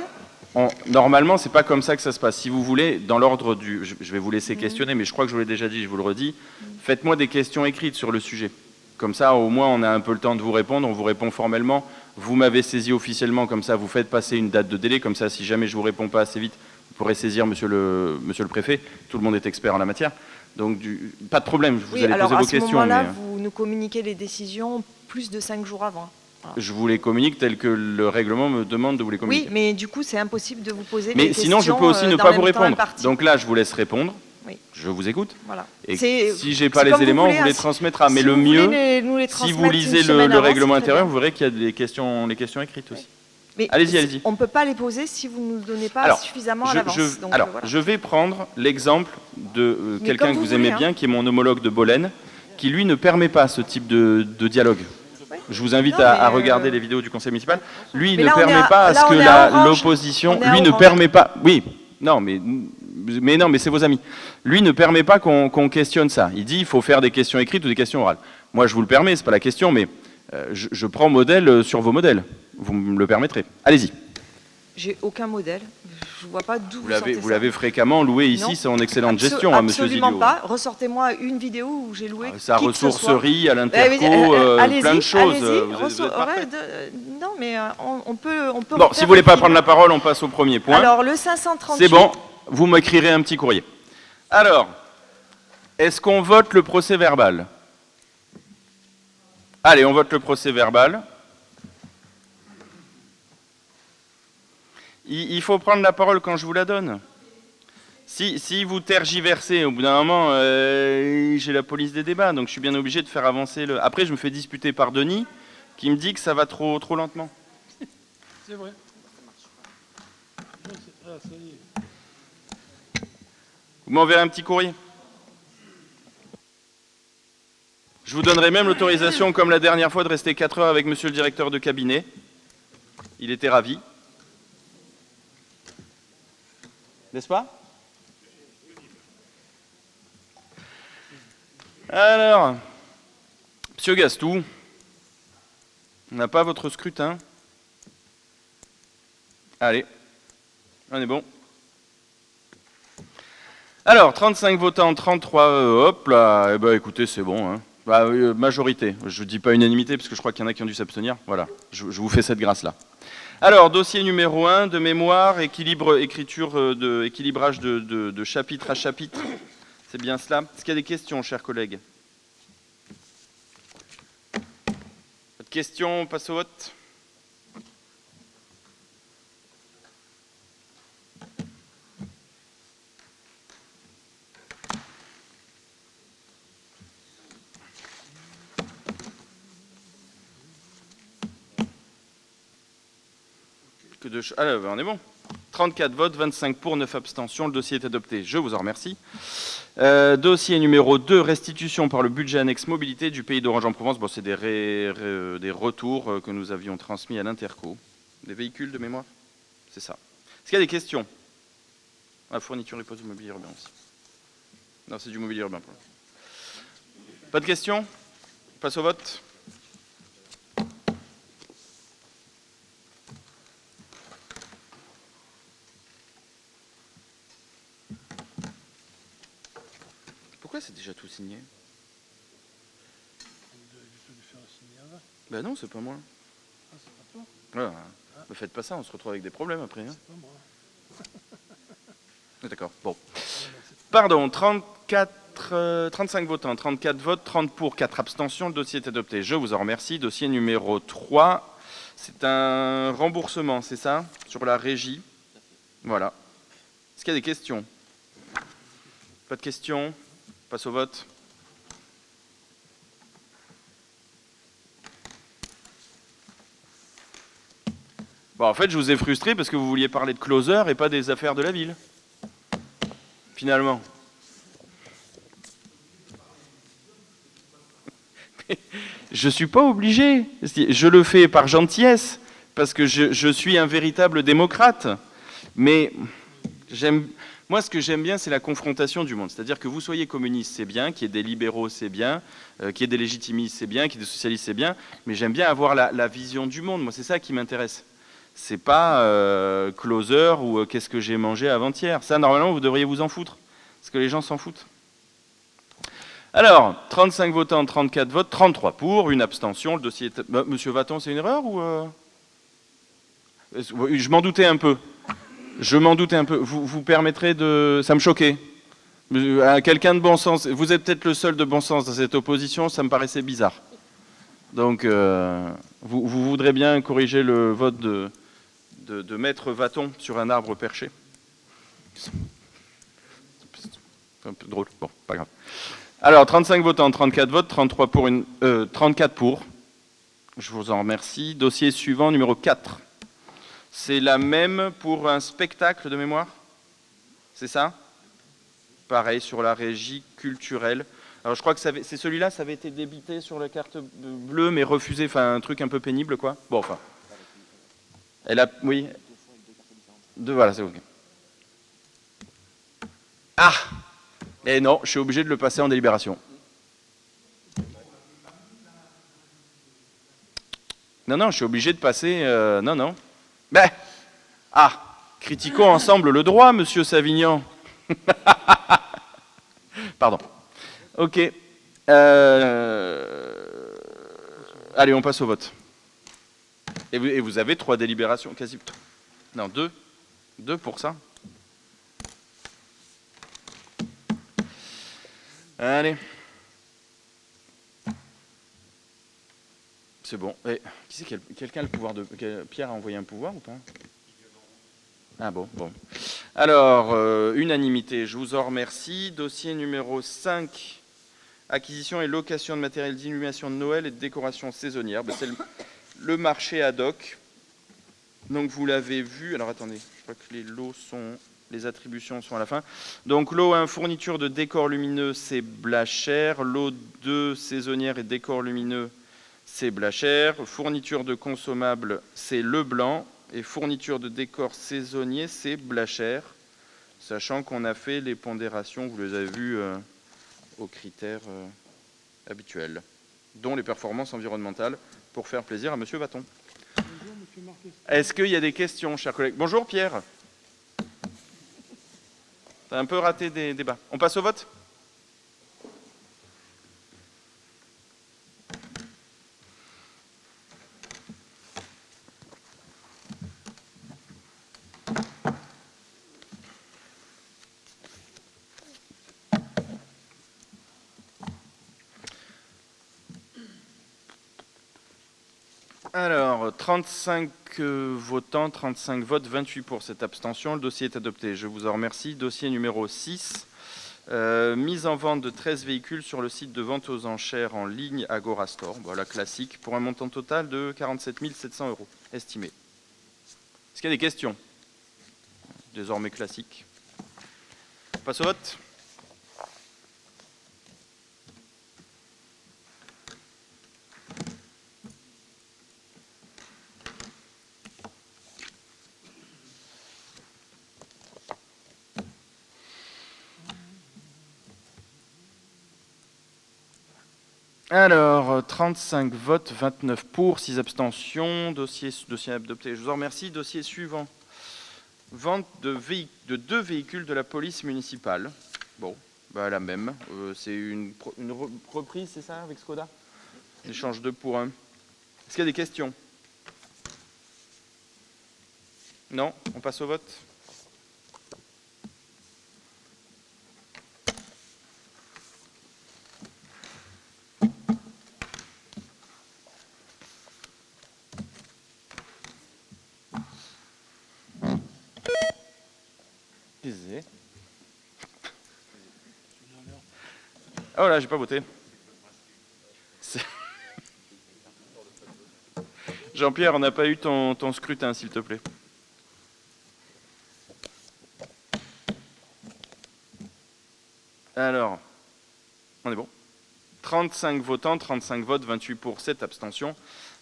normalement, c'est pas comme ça que ça se passe. Si vous voulez, dans l'ordre du... Je vais vous laisser questionner, mais je crois que je vous l'ai déjà dit, je vous le redis. Faites-moi des questions écrites sur le sujet. Comme ça, au moins, on a un peu le temps de vous répondre. On vous répond formellement. Vous m'avez saisi officiellement, comme ça, vous faites passer une date de délai. Comme ça, si jamais je vous réponds pas assez vite, vous pourrez saisir monsieur le préfet. Tout le monde est expert en la matière. Donc, pas de problème, vous allez poser vos questions. À ce moment-là, vous nous communiquez les décisions plus de 5 jours avant. Voilà. Je vous les communique tel que le règlement me demande de vous les communiquer. Oui, mais du coup, c'est impossible de vous poser des questions. Mais sinon, je peux aussi ne pas vous répondre. Donc là, je vous laisse répondre. Oui. Je vous écoute. Voilà. Et si j'ai pas les éléments, on vous les transmettra. Mais le mieux, si vous lisez le règlement intérieur, vous verrez qu'il y a les questions écrites aussi. Mais allez-y. On ne peut pas les poser si vous ne nous donnez pas suffisamment à l'avance. Voilà. Je vais prendre l'exemple de quelqu'un que vous aimez bien, qui est mon homologue de Bolène, qui lui ne permet pas ce type de dialogue. Oui. Je vous invite à regarder les vidéos du conseil municipal. Lui, il ne permet pas à ce que l'opposition... Lui ne permet pas... Oui, non, mais c'est vos amis. Lui ne permet pas qu'on questionne ça. Il dit il faut faire des questions écrites ou des questions orales. Moi, je vous le permets, c'est pas la question, mais je prends modèle sur vos modèles. Vous me le permettrez. Allez-y. J'ai aucun modèle. Je ne vois pas d'où vous l'avez fréquemment loué ici, c'est en excellente gestion, monsieur Zilio. Absolument pas. Ressortez-moi une vidéo où j'ai loué. Sa ressourcerie à l'Interco, plein de choses. Non, mais on peut. Bon, si vous voulez pas prendre la parole, on passe au premier point. Alors, le 538. C'est bon, vous m'écrirez un petit courrier. Alors, est-ce qu'on vote le procès-verbal? Allez, on vote le procès-verbal. Il faut prendre la parole quand je vous la donne. Si vous tergiversez, au bout d'un moment, j'ai la police des débats, donc je suis bien obligé de faire avancer le... Après, je me fais disputer par Denis, qui me dit que ça va trop lentement. C'est vrai. Vous m'enverrez un petit courrier. Je vous donnerai même l'autorisation, comme la dernière fois, de rester 4 heures avec monsieur le directeur de cabinet. Il était ravi. N'est-ce pas? Alors, monsieur Gastou, on n'a pas votre scrutin. Allez, on est bon. Alors, 35 votants, 33, hop là, eh ben, écoutez, c'est bon. Hein. Bah, majorité, je ne dis pas unanimité, parce que je crois qu'il y en a qui ont dû s'abstenir. Voilà, je vous fais cette grâce-là. Alors, dossier numéro 1, de mémoire, équilibrage de chapitre à chapitre. C'est bien cela. Est-ce qu'il y a des questions, chers collègues? Pas de questions, on passe au vote. Alors, on est bon. 34 votes, 25 pour, 9 abstentions. Le dossier est adopté. Je vous en remercie. Dossier numéro 2, restitution par le budget annexe mobilité du pays d'Orange-en-Provence. Bon, c'est des retours que nous avions transmis à l'Interco. Des véhicules de mémoire? C'est ça. Est-ce qu'il y a des questions? Fourniture et pose du mobilier urbain aussi. Non, c'est du mobilier urbain. Pas de questions? On passe au vote. Pourquoi c'est déjà tout signé? Ben non, c'est pas moi. Ah, c'est pas toi? Voilà. Ne faites pas ça, on se retrouve avec des problèmes après. Hein. C'est pas moi. D'accord, bon. Pardon, 35 votants, 34 votes, 30 pour, 4 abstentions. Le dossier est adopté. Je vous en remercie. Dossier numéro 3, c'est un remboursement, c'est ça? Sur la régie. Voilà. Est-ce qu'il y a des questions? Pas de questions? On passe au vote. Bon, en fait, je vous ai frustré parce que vous vouliez parler de closer et pas des affaires de la ville. Finalement. Je ne suis pas obligé. Je le fais par gentillesse, parce que je suis un véritable démocrate. Mais moi, ce que j'aime bien, c'est la confrontation du monde. C'est-à-dire que vous soyez communiste, c'est bien, qu'il y ait des libéraux, c'est bien, qu'il y ait des légitimistes, c'est bien, qu'il y ait des socialistes, c'est bien, mais j'aime bien avoir la vision du monde. Moi, c'est ça qui m'intéresse. C'est pas closer ou qu'est-ce que j'ai mangé avant-hier. Ça, normalement, vous devriez vous en foutre, parce que les gens s'en foutent. Alors, 35 votants, 34 votes, 33 pour, une abstention. Le dossier est... Monsieur Vaton, c'est une erreur ou Je m'en doutais un peu. Vous permettrez de... Ça me choquait. Quelqu'un de bon sens. Vous êtes peut-être le seul de bon sens dans cette opposition. Ça me paraissait bizarre. Donc, vous voudrez bien corriger le vote de Maître Vaton sur un arbre perché. C'est un peu drôle. Bon, pas grave. Alors, 35 votants, 34 votes, 34 pour. Je vous en remercie. Dossier suivant, numéro 4. C'est la même pour un spectacle de mémoire? C'est ça? Pareil, sur la régie culturelle. Alors, je crois que c'est celui-là, ça avait été débité sur la carte bleue, mais refusé. Enfin, un truc un peu pénible, quoi. Bon, enfin. Elle a... Oui. Voilà, c'est OK. Ah! Et non, je suis obligé de le passer en délibération. Non, je suis obligé de passer... non. Ben, Ah, critiquons ensemble le droit, monsieur Savignan. Pardon. Ok. Allez, on passe au vote. Et vous avez 3 délibérations, quasi. Non, 2. 2 pour ça. Allez. C'est bon. Et, qui c'est quelqu'un a le pouvoir de... Pierre a envoyé un pouvoir ou pas? Ah bon. Alors, unanimité, je vous en remercie. Dossier numéro 5, acquisition et location de matériel d'illumination de Noël et de décoration saisonnière. C'est le marché ad hoc. Donc vous l'avez vu. Alors attendez, je crois que les attributions sont à la fin. Donc lot 1, fourniture de décors lumineux, c'est Blachère. Lot 2, saisonnière et décors lumineux, c'est Blachère. Fourniture de consommables, c'est Leblanc. Et fourniture de décors saisonniers, c'est Blachère. Sachant qu'on a fait les pondérations, vous les avez vues aux critères habituels, dont les performances environnementales, pour faire plaisir à M. Vaton. Bonjour, monsieur Marquet. Est-ce qu'il y a des questions, chers collègues? Bonjour Pierre. T'as un peu raté des débats. On passe au vote? Alors, 35 votants, 35 votes, 28 pour cette abstention. Le dossier est adopté. Je vous en remercie. Dossier numéro 6, mise en vente de 13 véhicules sur le site de vente aux enchères en ligne Agorastore. Voilà, classique, pour un montant total de 47 700 € estimé. Est-ce qu'il y a des questions? Désormais classique. On passe au vote. Alors, 35 votes, 29 pour, 6 abstentions, dossier adopté. Je vous en remercie. Dossier suivant. Vente de 2 véhicules de la police municipale. Bon, bah la même. C'est une reprise, c'est ça, avec Skoda? Échange 2 pour 1. Est-ce qu'il y a des questions? Non? On passe au vote. Oh là, j'ai pas voté. Jean-Pierre, on n'a pas eu ton scrutin, s'il te plaît. Alors, on est bon. 35 votants, 35 votes, 28 pour, 7 abstentions.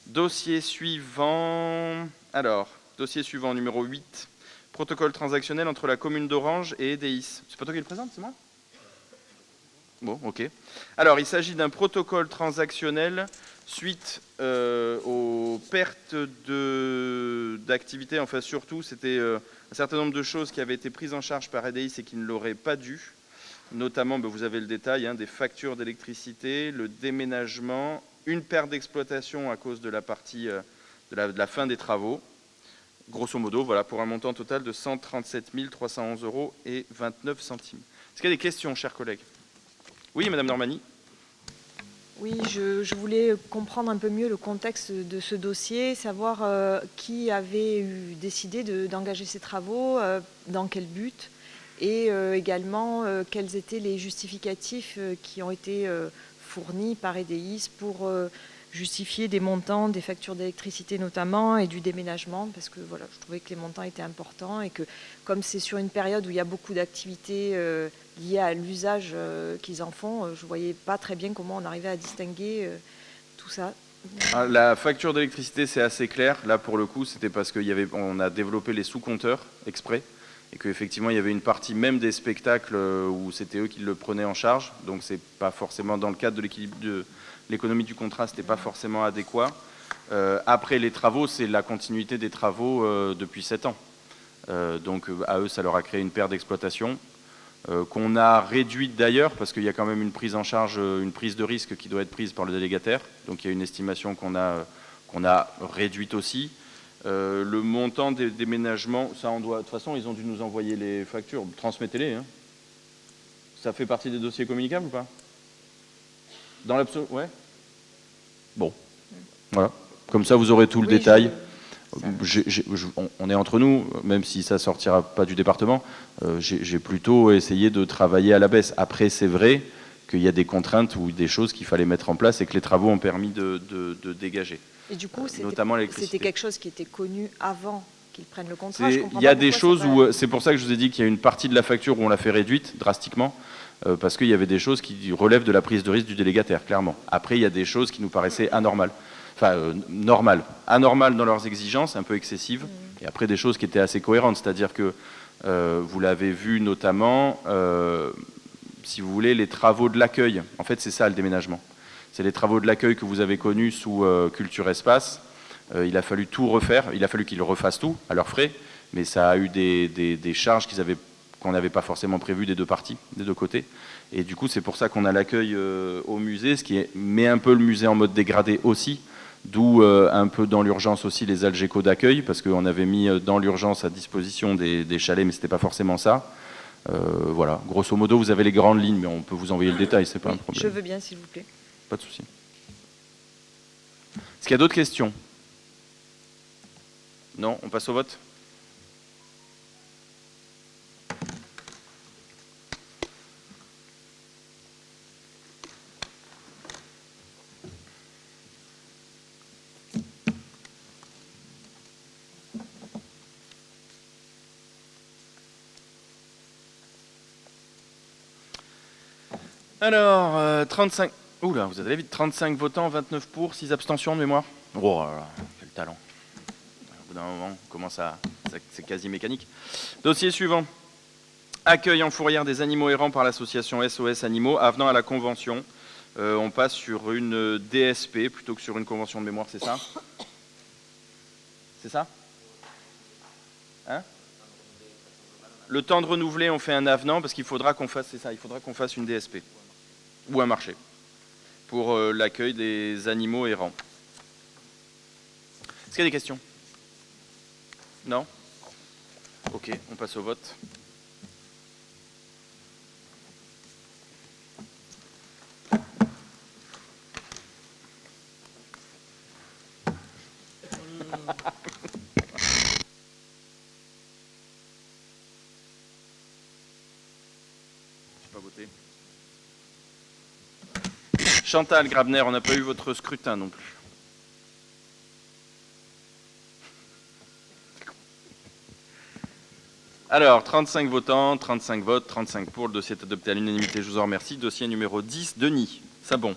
Dossier suivant. Alors, dossier suivant, numéro 8. Protocole transactionnel entre la commune d'Orange et EDIS. C'est pas toi qui le présente, c'est moi? Bon, ok. Alors, il s'agit d'un protocole transactionnel suite aux pertes d'activité. Enfin, surtout, c'était un certain nombre de choses qui avaient été prises en charge par EDIS et qui ne l'auraient pas dû. Notamment, vous avez le détail, des factures d'électricité, le déménagement, une perte d'exploitation à cause de la partie de la fin des travaux. Grosso modo, voilà, pour un montant total de 137 311 € et 29 centimes. Est-ce qu'il y a des questions, chers collègues? Oui, Madame Normani. Oui, je voulais comprendre un peu mieux le contexte de ce dossier, savoir qui avait décidé d'engager ces travaux, dans quel but, et également quels étaient les justificatifs qui ont été fournis par EDIS pour justifier des montants, des factures d'électricité notamment, et du déménagement, parce que voilà, je trouvais que les montants étaient importants, et que comme c'est sur une période où il y a beaucoup d'activités liées à l'usage qu'ils en font, je ne voyais pas très bien comment on arrivait à distinguer tout ça. La facture d'électricité, c'est assez clair. Là, pour le coup, c'était parce qu'on a développé les sous-compteurs exprès, et qu'effectivement, il y avait une partie même des spectacles où c'était eux qui le prenaient en charge. Donc, c'est pas forcément dans le cadre de l'équilibre de l'économie du contrat, c'était pas forcément adéquat. Après les travaux, c'est la continuité des travaux depuis 7 ans. Donc à eux, ça leur a créé une perte d'exploitation qu'on a réduite d'ailleurs, parce qu'il y a quand même une prise en charge, une prise de risque qui doit être prise par le délégataire. Donc il y a une estimation qu'on a réduite aussi. Le montant des déménagements, ça on doit. De toute façon, ils ont dû nous envoyer les factures. Transmettez-les. Hein. Ça fait partie des dossiers communicables ou pas? Dans l'absolu, ouais. Bon, voilà. Comme ça, vous aurez tout le détail. On est entre nous, même si ça sortira pas du département. J'ai plutôt essayé de travailler à la baisse. Après, c'est vrai qu'il y a des contraintes ou des choses qu'il fallait mettre en place et que les travaux ont permis de dégager. Et du coup, c'était quelque chose qui était connu avant qu'ils prennent le contrat. Il y a des choses où, c'est pour ça que je vous ai dit qu'il y a une partie de la facture où on l'a fait réduite drastiquement, parce qu'il y avait des choses qui relèvent de la prise de risque du délégataire, clairement. Après, il y a des choses qui nous paraissaient anormales. Enfin, anormales dans leurs exigences, un peu excessives, et après des choses qui étaient assez cohérentes, c'est-à-dire que vous l'avez vu notamment, si vous voulez, les travaux de l'accueil. En fait, c'est ça le déménagement. C'est les travaux de l'accueil que vous avez connus sous Culture Espace. Il a fallu tout refaire, il a fallu qu'ils refassent tout à leurs frais, mais ça a eu des charges qu'on n'avait pas forcément prévues des deux parties, des deux côtés. Et du coup, c'est pour ça qu'on a l'accueil au musée, ce qui met un peu le musée en mode dégradé aussi, d'où un peu dans l'urgence aussi les algécos d'accueil, parce qu'on avait mis dans l'urgence à disposition des chalets, mais ce n'était pas forcément ça. Voilà, grosso modo, vous avez les grandes lignes, mais on peut vous envoyer le détail, c'est pas un problème. Je veux bien, s'il vous plaît. Pas de souci. Est-ce qu'il y a d'autres questions? Non, on passe au vote. Alors, 35... Oula, vous allez vite. 35 votants, 29 pour, 6 abstentions de mémoire. Oh là là, quel talent. Au bout d'un moment, c'est quasi mécanique. Dossier suivant. Accueil en fourrière des animaux errants par l'association SOS Animaux, avenant à la convention. On passe sur une DSP plutôt que sur une convention de mémoire, c'est ça? C'est ça? Hein? Le temps de renouveler, on fait un avenant parce qu'il faudra qu'on fasse, c'est ça, il faudra qu'on fasse une DSP ou un marché pour l'accueil des animaux errants. Est-ce qu'il y a des questions? Non? Ok, on passe au vote. Pas voté. Chantal Grabner, on n'a pas eu votre scrutin non plus. Alors, 35 votants, 35 votes, 35 pour. Le dossier est adopté à l'unanimité, je vous en remercie. Dossier numéro 10, Denis Sabon.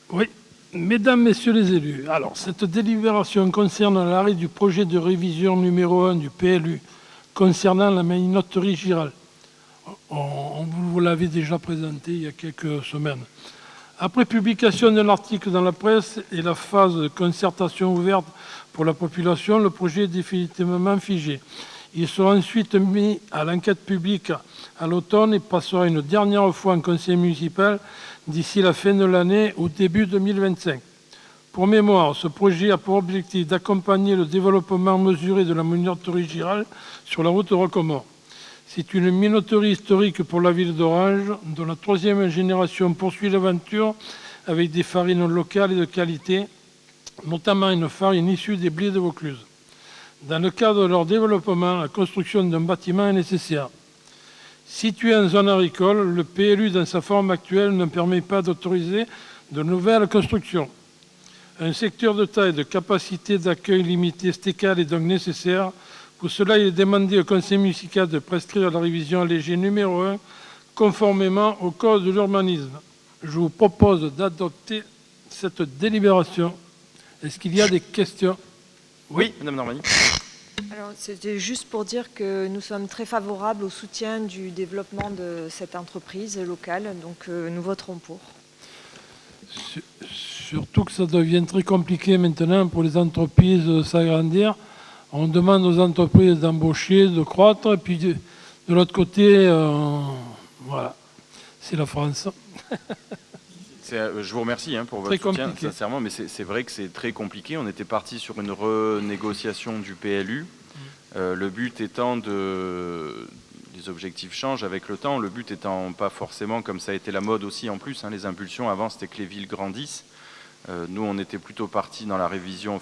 Oui, mesdames, messieurs les élus, alors cette délibération concerne l'arrêt du projet de révision numéro 1 du PLU concernant la minoterie Giral. On vous l'avait déjà présenté il y a quelques semaines. Après publication de l'article dans la presse et la phase de concertation ouverte pour la population, le projet est définitivement figé. Il sera ensuite mis à l'enquête publique à l'automne et passera une dernière fois en conseil municipal d'ici la fin de l'année ou début 2025. Pour mémoire, ce projet a pour objectif d'accompagner le développement mesuré de la minoterie Giral sur la route Rocamore. C'est une minoterie historique pour la ville d'Orange, dont la 3e génération poursuit l'aventure avec des farines locales et de qualité, notamment une farine issue des blés de Vaucluse. Dans le cadre de leur développement, la construction d'un bâtiment est nécessaire. Situé en zone agricole, le PLU dans sa forme actuelle ne permet pas d'autoriser de nouvelles constructions. Un secteur de taille et de capacité d'accueil limité stécale est donc nécessaire. Pour cela, il est demandé au conseil municipal de prescrire la révision allégée numéro 1 conformément au code de l'urbanisme. Je vous propose d'adopter cette délibération. Est-ce qu'il y a des questions? Oui, Madame Normani. Alors, c'était juste pour dire que nous sommes très favorables au soutien du développement de cette entreprise locale, donc nous voterons pour. Surtout que ça devient très compliqué maintenant pour les entreprises de s'agrandir. On demande aux entreprises d'embaucher, de croître, et puis de l'autre côté, voilà, c'est la France. Je vous remercie pour votre soutien, sincèrement, mais c'est vrai que c'est très compliqué. On était parti sur une renégociation du PLU. Le but étant les objectifs changent avec le temps. Le but étant pas forcément, comme ça a été la mode aussi en plus, les impulsions. Avant, c'était que les villes grandissent. Nous, on était plutôt partis dans la révision,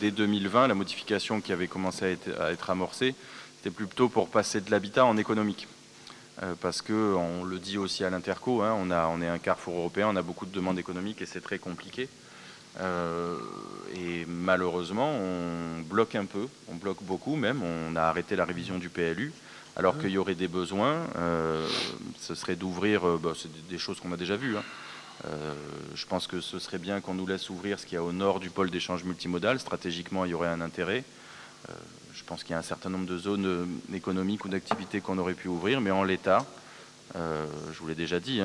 dès 2020, la modification qui avait commencé à être amorcée, c'était plutôt pour passer de l'habitat en économique. Parce qu'on le dit aussi à l'Interco, on est un carrefour européen, on a beaucoup de demandes économiques et c'est très compliqué. Et malheureusement, on bloque un peu, on bloque beaucoup même. On a arrêté la révision du PLU, alors qu'il y aurait des besoins. Ce serait d'ouvrir, c'est des choses qu'on a déjà vues. Je pense que ce serait bien qu'on nous laisse ouvrir ce qu'il y a au nord du pôle d'échange multimodal. Stratégiquement, il y aurait un intérêt. Je pense qu'il y a un certain nombre de zones économiques ou d'activités qu'on aurait pu ouvrir, mais en l'état, je vous l'ai déjà dit,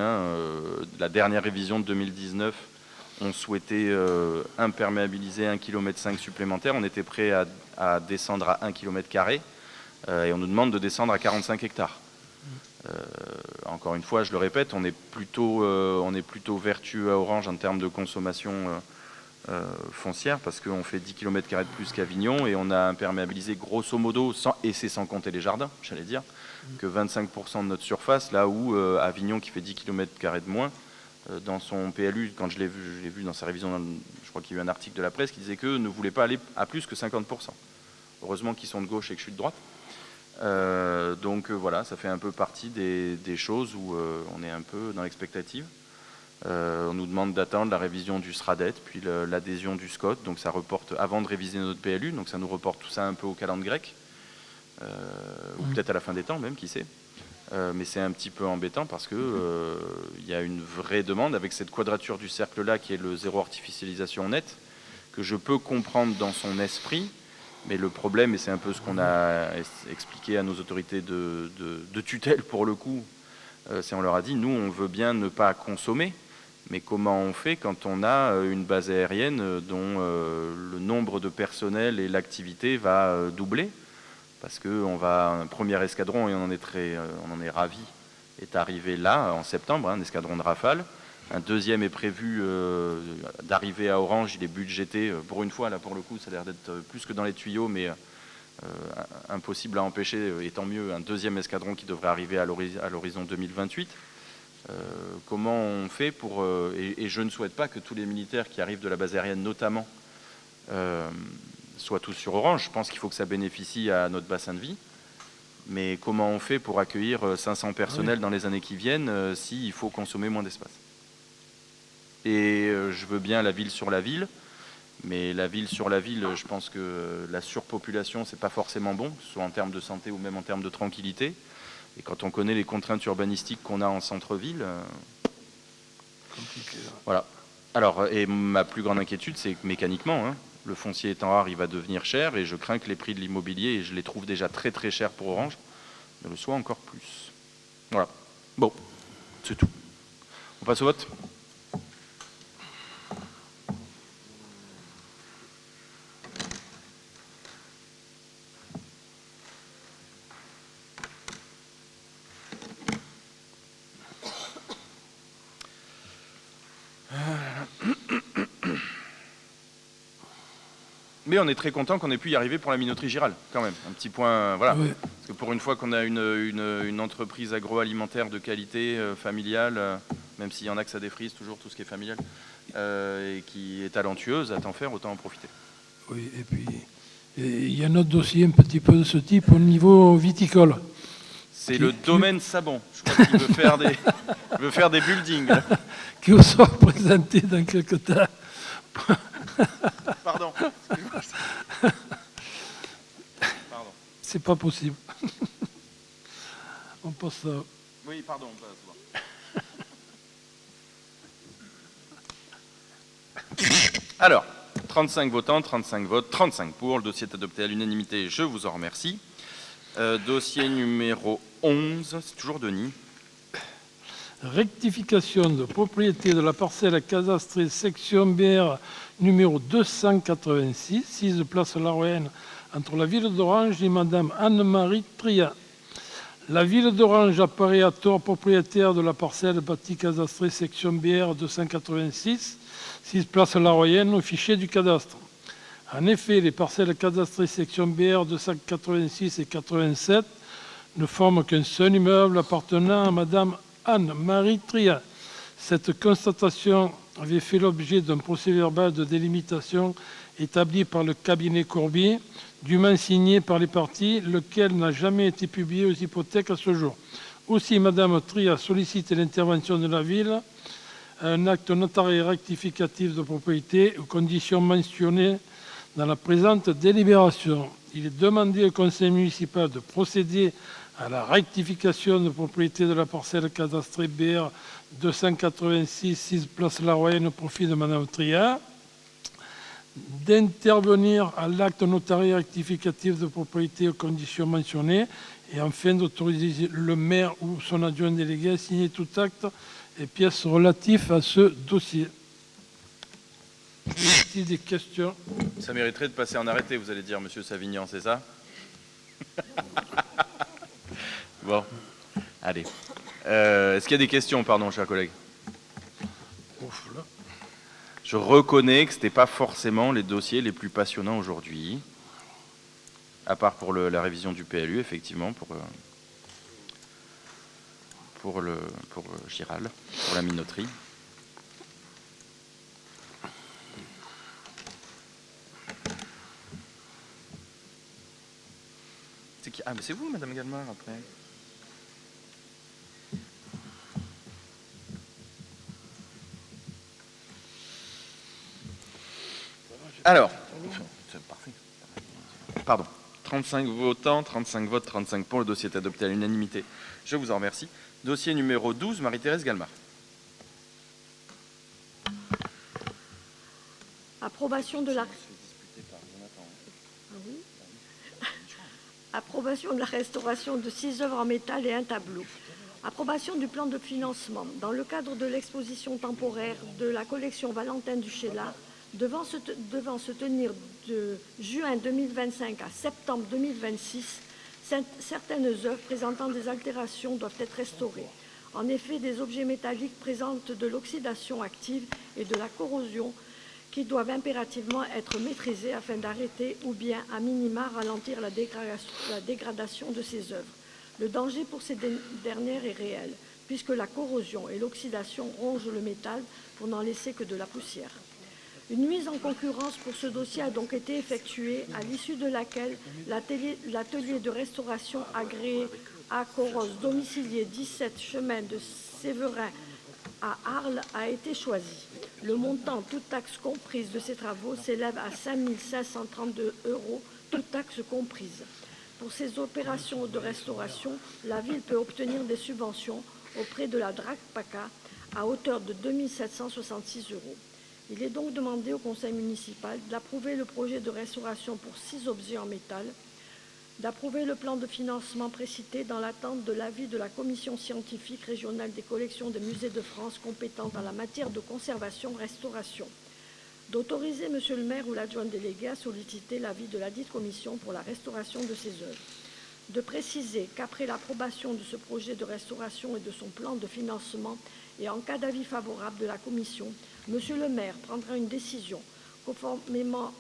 la dernière révision de 2019, on souhaitait imperméabiliser 1,5 km supplémentaire. On était prêt à descendre à 1 km carré et on nous demande de descendre à 45 hectares. Encore une fois, je le répète, on est plutôt vertueux à Orange en termes de consommation foncière parce qu'on fait 10 km de plus qu'Avignon et on a imperméabilisé grosso modo, et c'est sans compter les jardins, j'allais dire, que 25% de notre surface, là où Avignon qui fait 10 km de moins, dans son PLU, quand je l'ai vu dans sa révision, je crois qu'il y a eu un article de la presse qui disait que ne voulait pas aller à plus que 50%. Heureusement qu'ils sont de gauche et que je suis de droite. Donc voilà, ça fait un peu partie des choses où on est un peu dans l'expectative. On nous demande d'attendre la révision du SRADET, puis l'adhésion du SCOT, donc ça reporte, avant de réviser notre PLU, donc ça nous reporte tout ça un peu au calendrier grec, ou peut-être à la fin des temps même, qui sait. Mais c'est un petit peu embêtant parce que y a une vraie demande avec cette quadrature du cercle-là qui est le zéro artificialisation net, que je peux comprendre dans son esprit, mais le problème, et c'est un peu ce qu'on a expliqué à nos autorités de tutelle pour le coup, c'est on leur a dit, nous on veut bien ne pas consommer, mais comment on fait quand on a une base aérienne dont le nombre de personnel et l'activité va doubler? Parce un premier escadron, et on en est ravis, est arrivé là en septembre, un escadron de Rafale. Un deuxième est prévu d'arriver à Orange, il est budgété, pour une fois, là pour le coup, ça a l'air d'être plus que dans les tuyaux, mais impossible à empêcher, et tant mieux, un deuxième escadron qui devrait arriver à l'horizon 2028. Comment on fait pour... et je ne souhaite pas que tous les militaires qui arrivent de la base aérienne notamment soient tous sur Orange. Je pense qu'il faut que ça bénéficie à notre bassin de vie. Mais comment on fait pour accueillir 500 personnels dans les années qui viennent s'il faut consommer moins d'espace? Et je veux bien la ville sur la ville, mais la ville sur la ville, je pense que la surpopulation, c'est pas forcément bon, que ce soit en termes de santé ou même en termes de tranquillité. Et quand on connaît les contraintes urbanistiques qu'on a en centre-ville, compliqué. Voilà. Alors, et ma plus grande inquiétude, c'est que mécaniquement, le foncier étant rare, il va devenir cher, et je crains que les prix de l'immobilier, et je les trouve déjà très très chers pour Orange, ne le soient encore plus. Voilà. Bon, c'est tout. On passe au vote. Mais on est très content qu'on ait pu y arriver pour la minoterie Giral, quand même. Un petit point, voilà. Oui. Parce que pour une fois qu'on a une entreprise agroalimentaire de qualité, familiale, même s'il y en a que ça défrise toujours tout ce qui est familial, et qui est talentueuse, à t'en faire, autant en profiter. Oui, et puis il y a un autre dossier un petit peu de ce type au niveau viticole. C'est le domaine Sabon. Je crois qu'il veut faire des buildings. Qui vous sera présenté dans quelques temps. Pardon. Pardon. C'est pas possible. On passe à... Oui, pardon, on passe. Alors, 35 votants, 35 votes, 35 pour. Le dossier est adopté à l'unanimité. Je vous en remercie. Dossier numéro 11, c'est toujours Denis. Rectification de propriété de la parcelle cadastrée section BR numéro 286, 6 place Larouenne entre la ville d'Orange et Madame Anne-Marie Triat. La ville d'Orange apparaît à tort propriétaire de la parcelle bâtie cadastrée section BR 286, 6 place La Royenne au fichier du cadastre. En effet, les parcelles cadastrées section BR 286 et 87 ne forment qu'un seul immeuble appartenant à Madame Anne-Marie Triat. Cette constatation avait fait l'objet d'un procès-verbal de délimitation établi par le cabinet Corbier, dûment signé par les parties, lequel n'a jamais été publié aux hypothèques à ce jour. Aussi, Madame Triat sollicite l'intervention de la ville à un acte notarié rectificatif de propriété aux conditions mentionnées dans la présente délibération. Il est demandé au conseil municipal de procéder à la rectification de propriété de la parcelle cadastrée BR 286, 6 place La Royenne au profit de Madame Triat, d'intervenir à l'acte notarié rectificatif de propriété aux conditions mentionnées et enfin d'autoriser le maire ou son adjoint délégué à signer tout acte et pièces relatifs à ce dossier. Y a-t-il des questions? Ça mériterait de passer en arrêté, vous allez dire, Monsieur Savignan, c'est ça? Bon, allez. Est-ce qu'il y a des questions, pardon, chers collègues? Je reconnais que ce n'était pas forcément les dossiers les plus passionnants aujourd'hui, à part pour la révision du PLU, effectivement, pour Giral, pour la minoterie. C'est qui? Ah, mais c'est vous, Madame Galmard, après. Alors, c'est parfait. Pardon. 35 votants, 35 votes, 35 pour. Le dossier est adopté à l'unanimité. Je vous en remercie. Dossier numéro 12, Marie-Thérèse Galmard. Approbation de la... Approbation de la restauration de 6 œuvres en métal et un tableau. Approbation du plan de financement. Dans le cadre de l'exposition temporaire de la collection Valentin Duchéla, devant se tenir de juin 2025 à septembre 2026, certaines œuvres présentant des altérations doivent être restaurées. En effet, des objets métalliques présentent de l'oxydation active et de la corrosion qui doivent impérativement être maîtrisés afin d'arrêter ou bien, à minima, ralentir la dégradation de ces œuvres. Le danger pour ces dernières est réel, puisque la corrosion et l'oxydation rongent le métal pour n'en laisser que de la poussière. Une mise en concurrence pour ce dossier a donc été effectuée, à l'issue de laquelle l'atelier de restauration agréé Acoros, domicilié 17 chemin de Séverin à Arles, a été choisi. Le montant, toute taxe comprise, de ces travaux s'élève à 5 532 €, toute taxe comprise. Pour ces opérations de restauration, la ville peut obtenir des subventions auprès de la DRAC PACA à hauteur de 2 766 €. Il est donc demandé au conseil municipal d'approuver le projet de restauration pour 6 objets en métal, d'approuver le plan de financement précité dans l'attente de l'avis de la commission scientifique régionale des collections des musées de France compétente en la matière de conservation-restauration, d'autoriser monsieur le maire ou l'adjoint délégué à solliciter l'avis de ladite commission pour la restauration de ces œuvres, de préciser qu'après l'approbation de ce projet de restauration et de son plan de financement, et en cas d'avis favorable de la commission, monsieur le maire prendra une décision conformément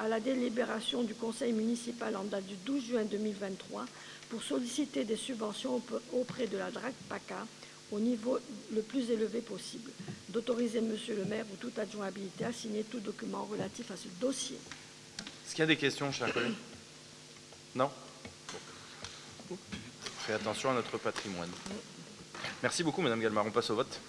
à la délibération du conseil municipal en date du 12 juin 2023 pour solliciter des subventions auprès de la DRAC PACA au niveau le plus élevé possible, d'autoriser monsieur le maire ou tout adjoint habilité à signer tout document relatif à ce dossier. Est-ce qu'il y a des questions, chers collègues? Non? Faites attention à notre patrimoine. Merci beaucoup, Madame Galmard. On passe au vote.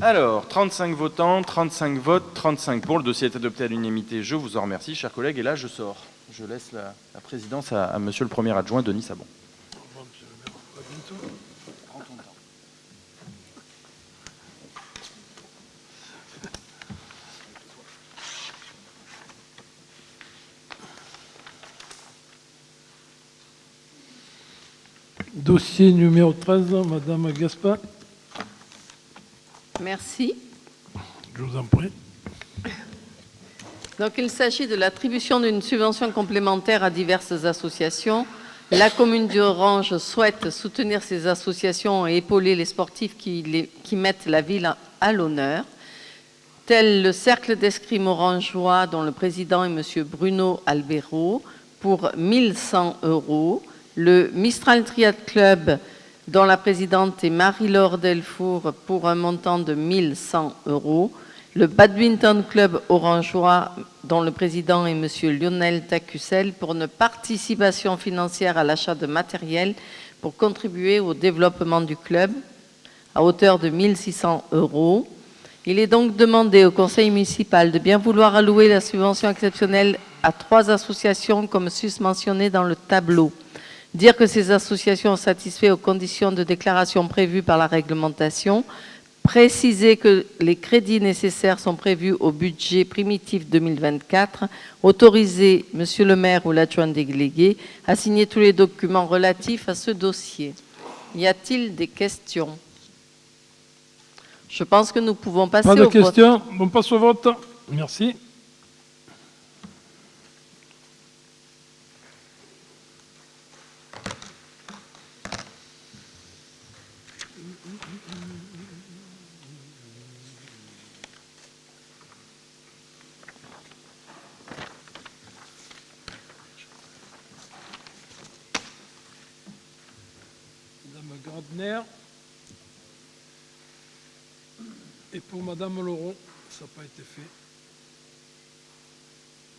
Alors, 35 votants, 35 votes, 35 pour. Le dossier est adopté à l'unanimité. Je vous en remercie, chers collègues. Et là, je sors. Je laisse la présidence à Monsieur le premier adjoint, Denis Sabon. Dossier numéro 13, Madame Gaspard. Merci. Je vous en prie. Donc, il s'agit de l'attribution d'une subvention complémentaire à diverses associations. La commune d'Orange souhaite soutenir ces associations et épauler les sportifs qui mettent la ville à l'honneur, tels le Cercle d'escrime orangeois, dont le président est M. Bruno Albero, pour 1 100 €, le Mistral Triathlon Club, dont la présidente est Marie-Laure Delfour, pour un montant de 1 100 €, le Badminton Club orangeois, dont le président est M. Lionel Tacussel, pour une participation financière à l'achat de matériel pour contribuer au développement du club, à hauteur de 1 600 €. Il est donc demandé au conseil municipal de bien vouloir allouer la subvention exceptionnelle à 3 associations comme susmentionnées dans le tableau. Dire que ces associations ont satisfait aux conditions de déclaration prévues par la réglementation. Préciser que les crédits nécessaires sont prévus au budget primitif 2024. Autoriser Monsieur le maire ou l'adjoint délégué à signer tous les documents relatifs à ce dossier. Y a-t-il des questions? Je pense que nous pouvons passer au vote. Pas de questions. On passe au vote. Merci. Madame Gardner. Et pour Madame Laurent, ça n'a pas été fait.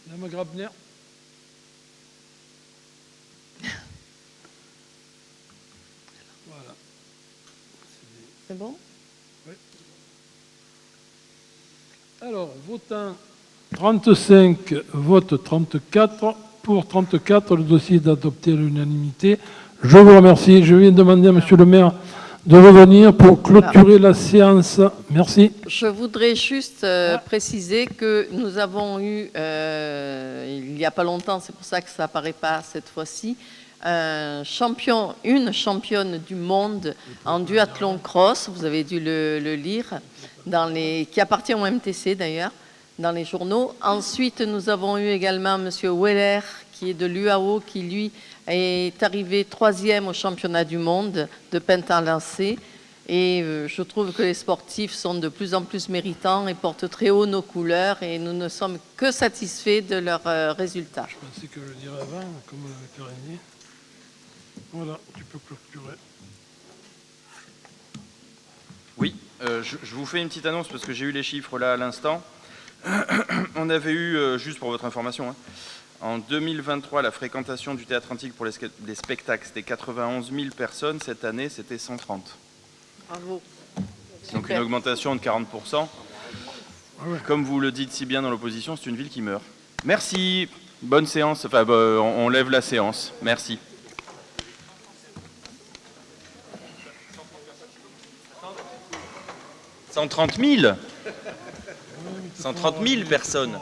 Madame Grabner. Voilà. C'est bon? Oui. Alors, votant 35, vote 34. Pour 34, le dossier est adopté à l'unanimité. Je vous remercie. Je viens demander à Monsieur le maire de revenir pour clôturer la séance. Merci. Je voudrais juste préciser que nous avons eu, il n'y a pas longtemps, c'est pour ça que ça n'apparaît pas cette fois-ci, une championne du monde en duathlon cross, vous avez dû le lire, qui appartient au MTC d'ailleurs, dans les journaux. Ensuite, nous avons eu également M. Weller, qui est de l'UAO, qui lui est arrivé 3e au championnat du monde de pentathlon. Et je trouve que les sportifs sont de plus en plus méritants et portent très haut nos couleurs et nous ne sommes que satisfaits de leurs résultats. Je pensais que je le dirais avant, comme l'avait Pérennier. Voilà, tu peux clôturer. Oui, je vous fais une petite annonce parce que j'ai eu les chiffres là à l'instant. On avait eu, juste pour votre information, hein, en 2023, la fréquentation du Théâtre Antique pour les spectacles, c'était 91 000 personnes. Cette année, c'était 130. Bravo. Donc une augmentation de 40%. Comme vous le dites si bien dans l'opposition, c'est une ville qui meurt. Merci. Bonne séance. Enfin, on lève la séance. Merci. « 130 000 » 130 000 personnes.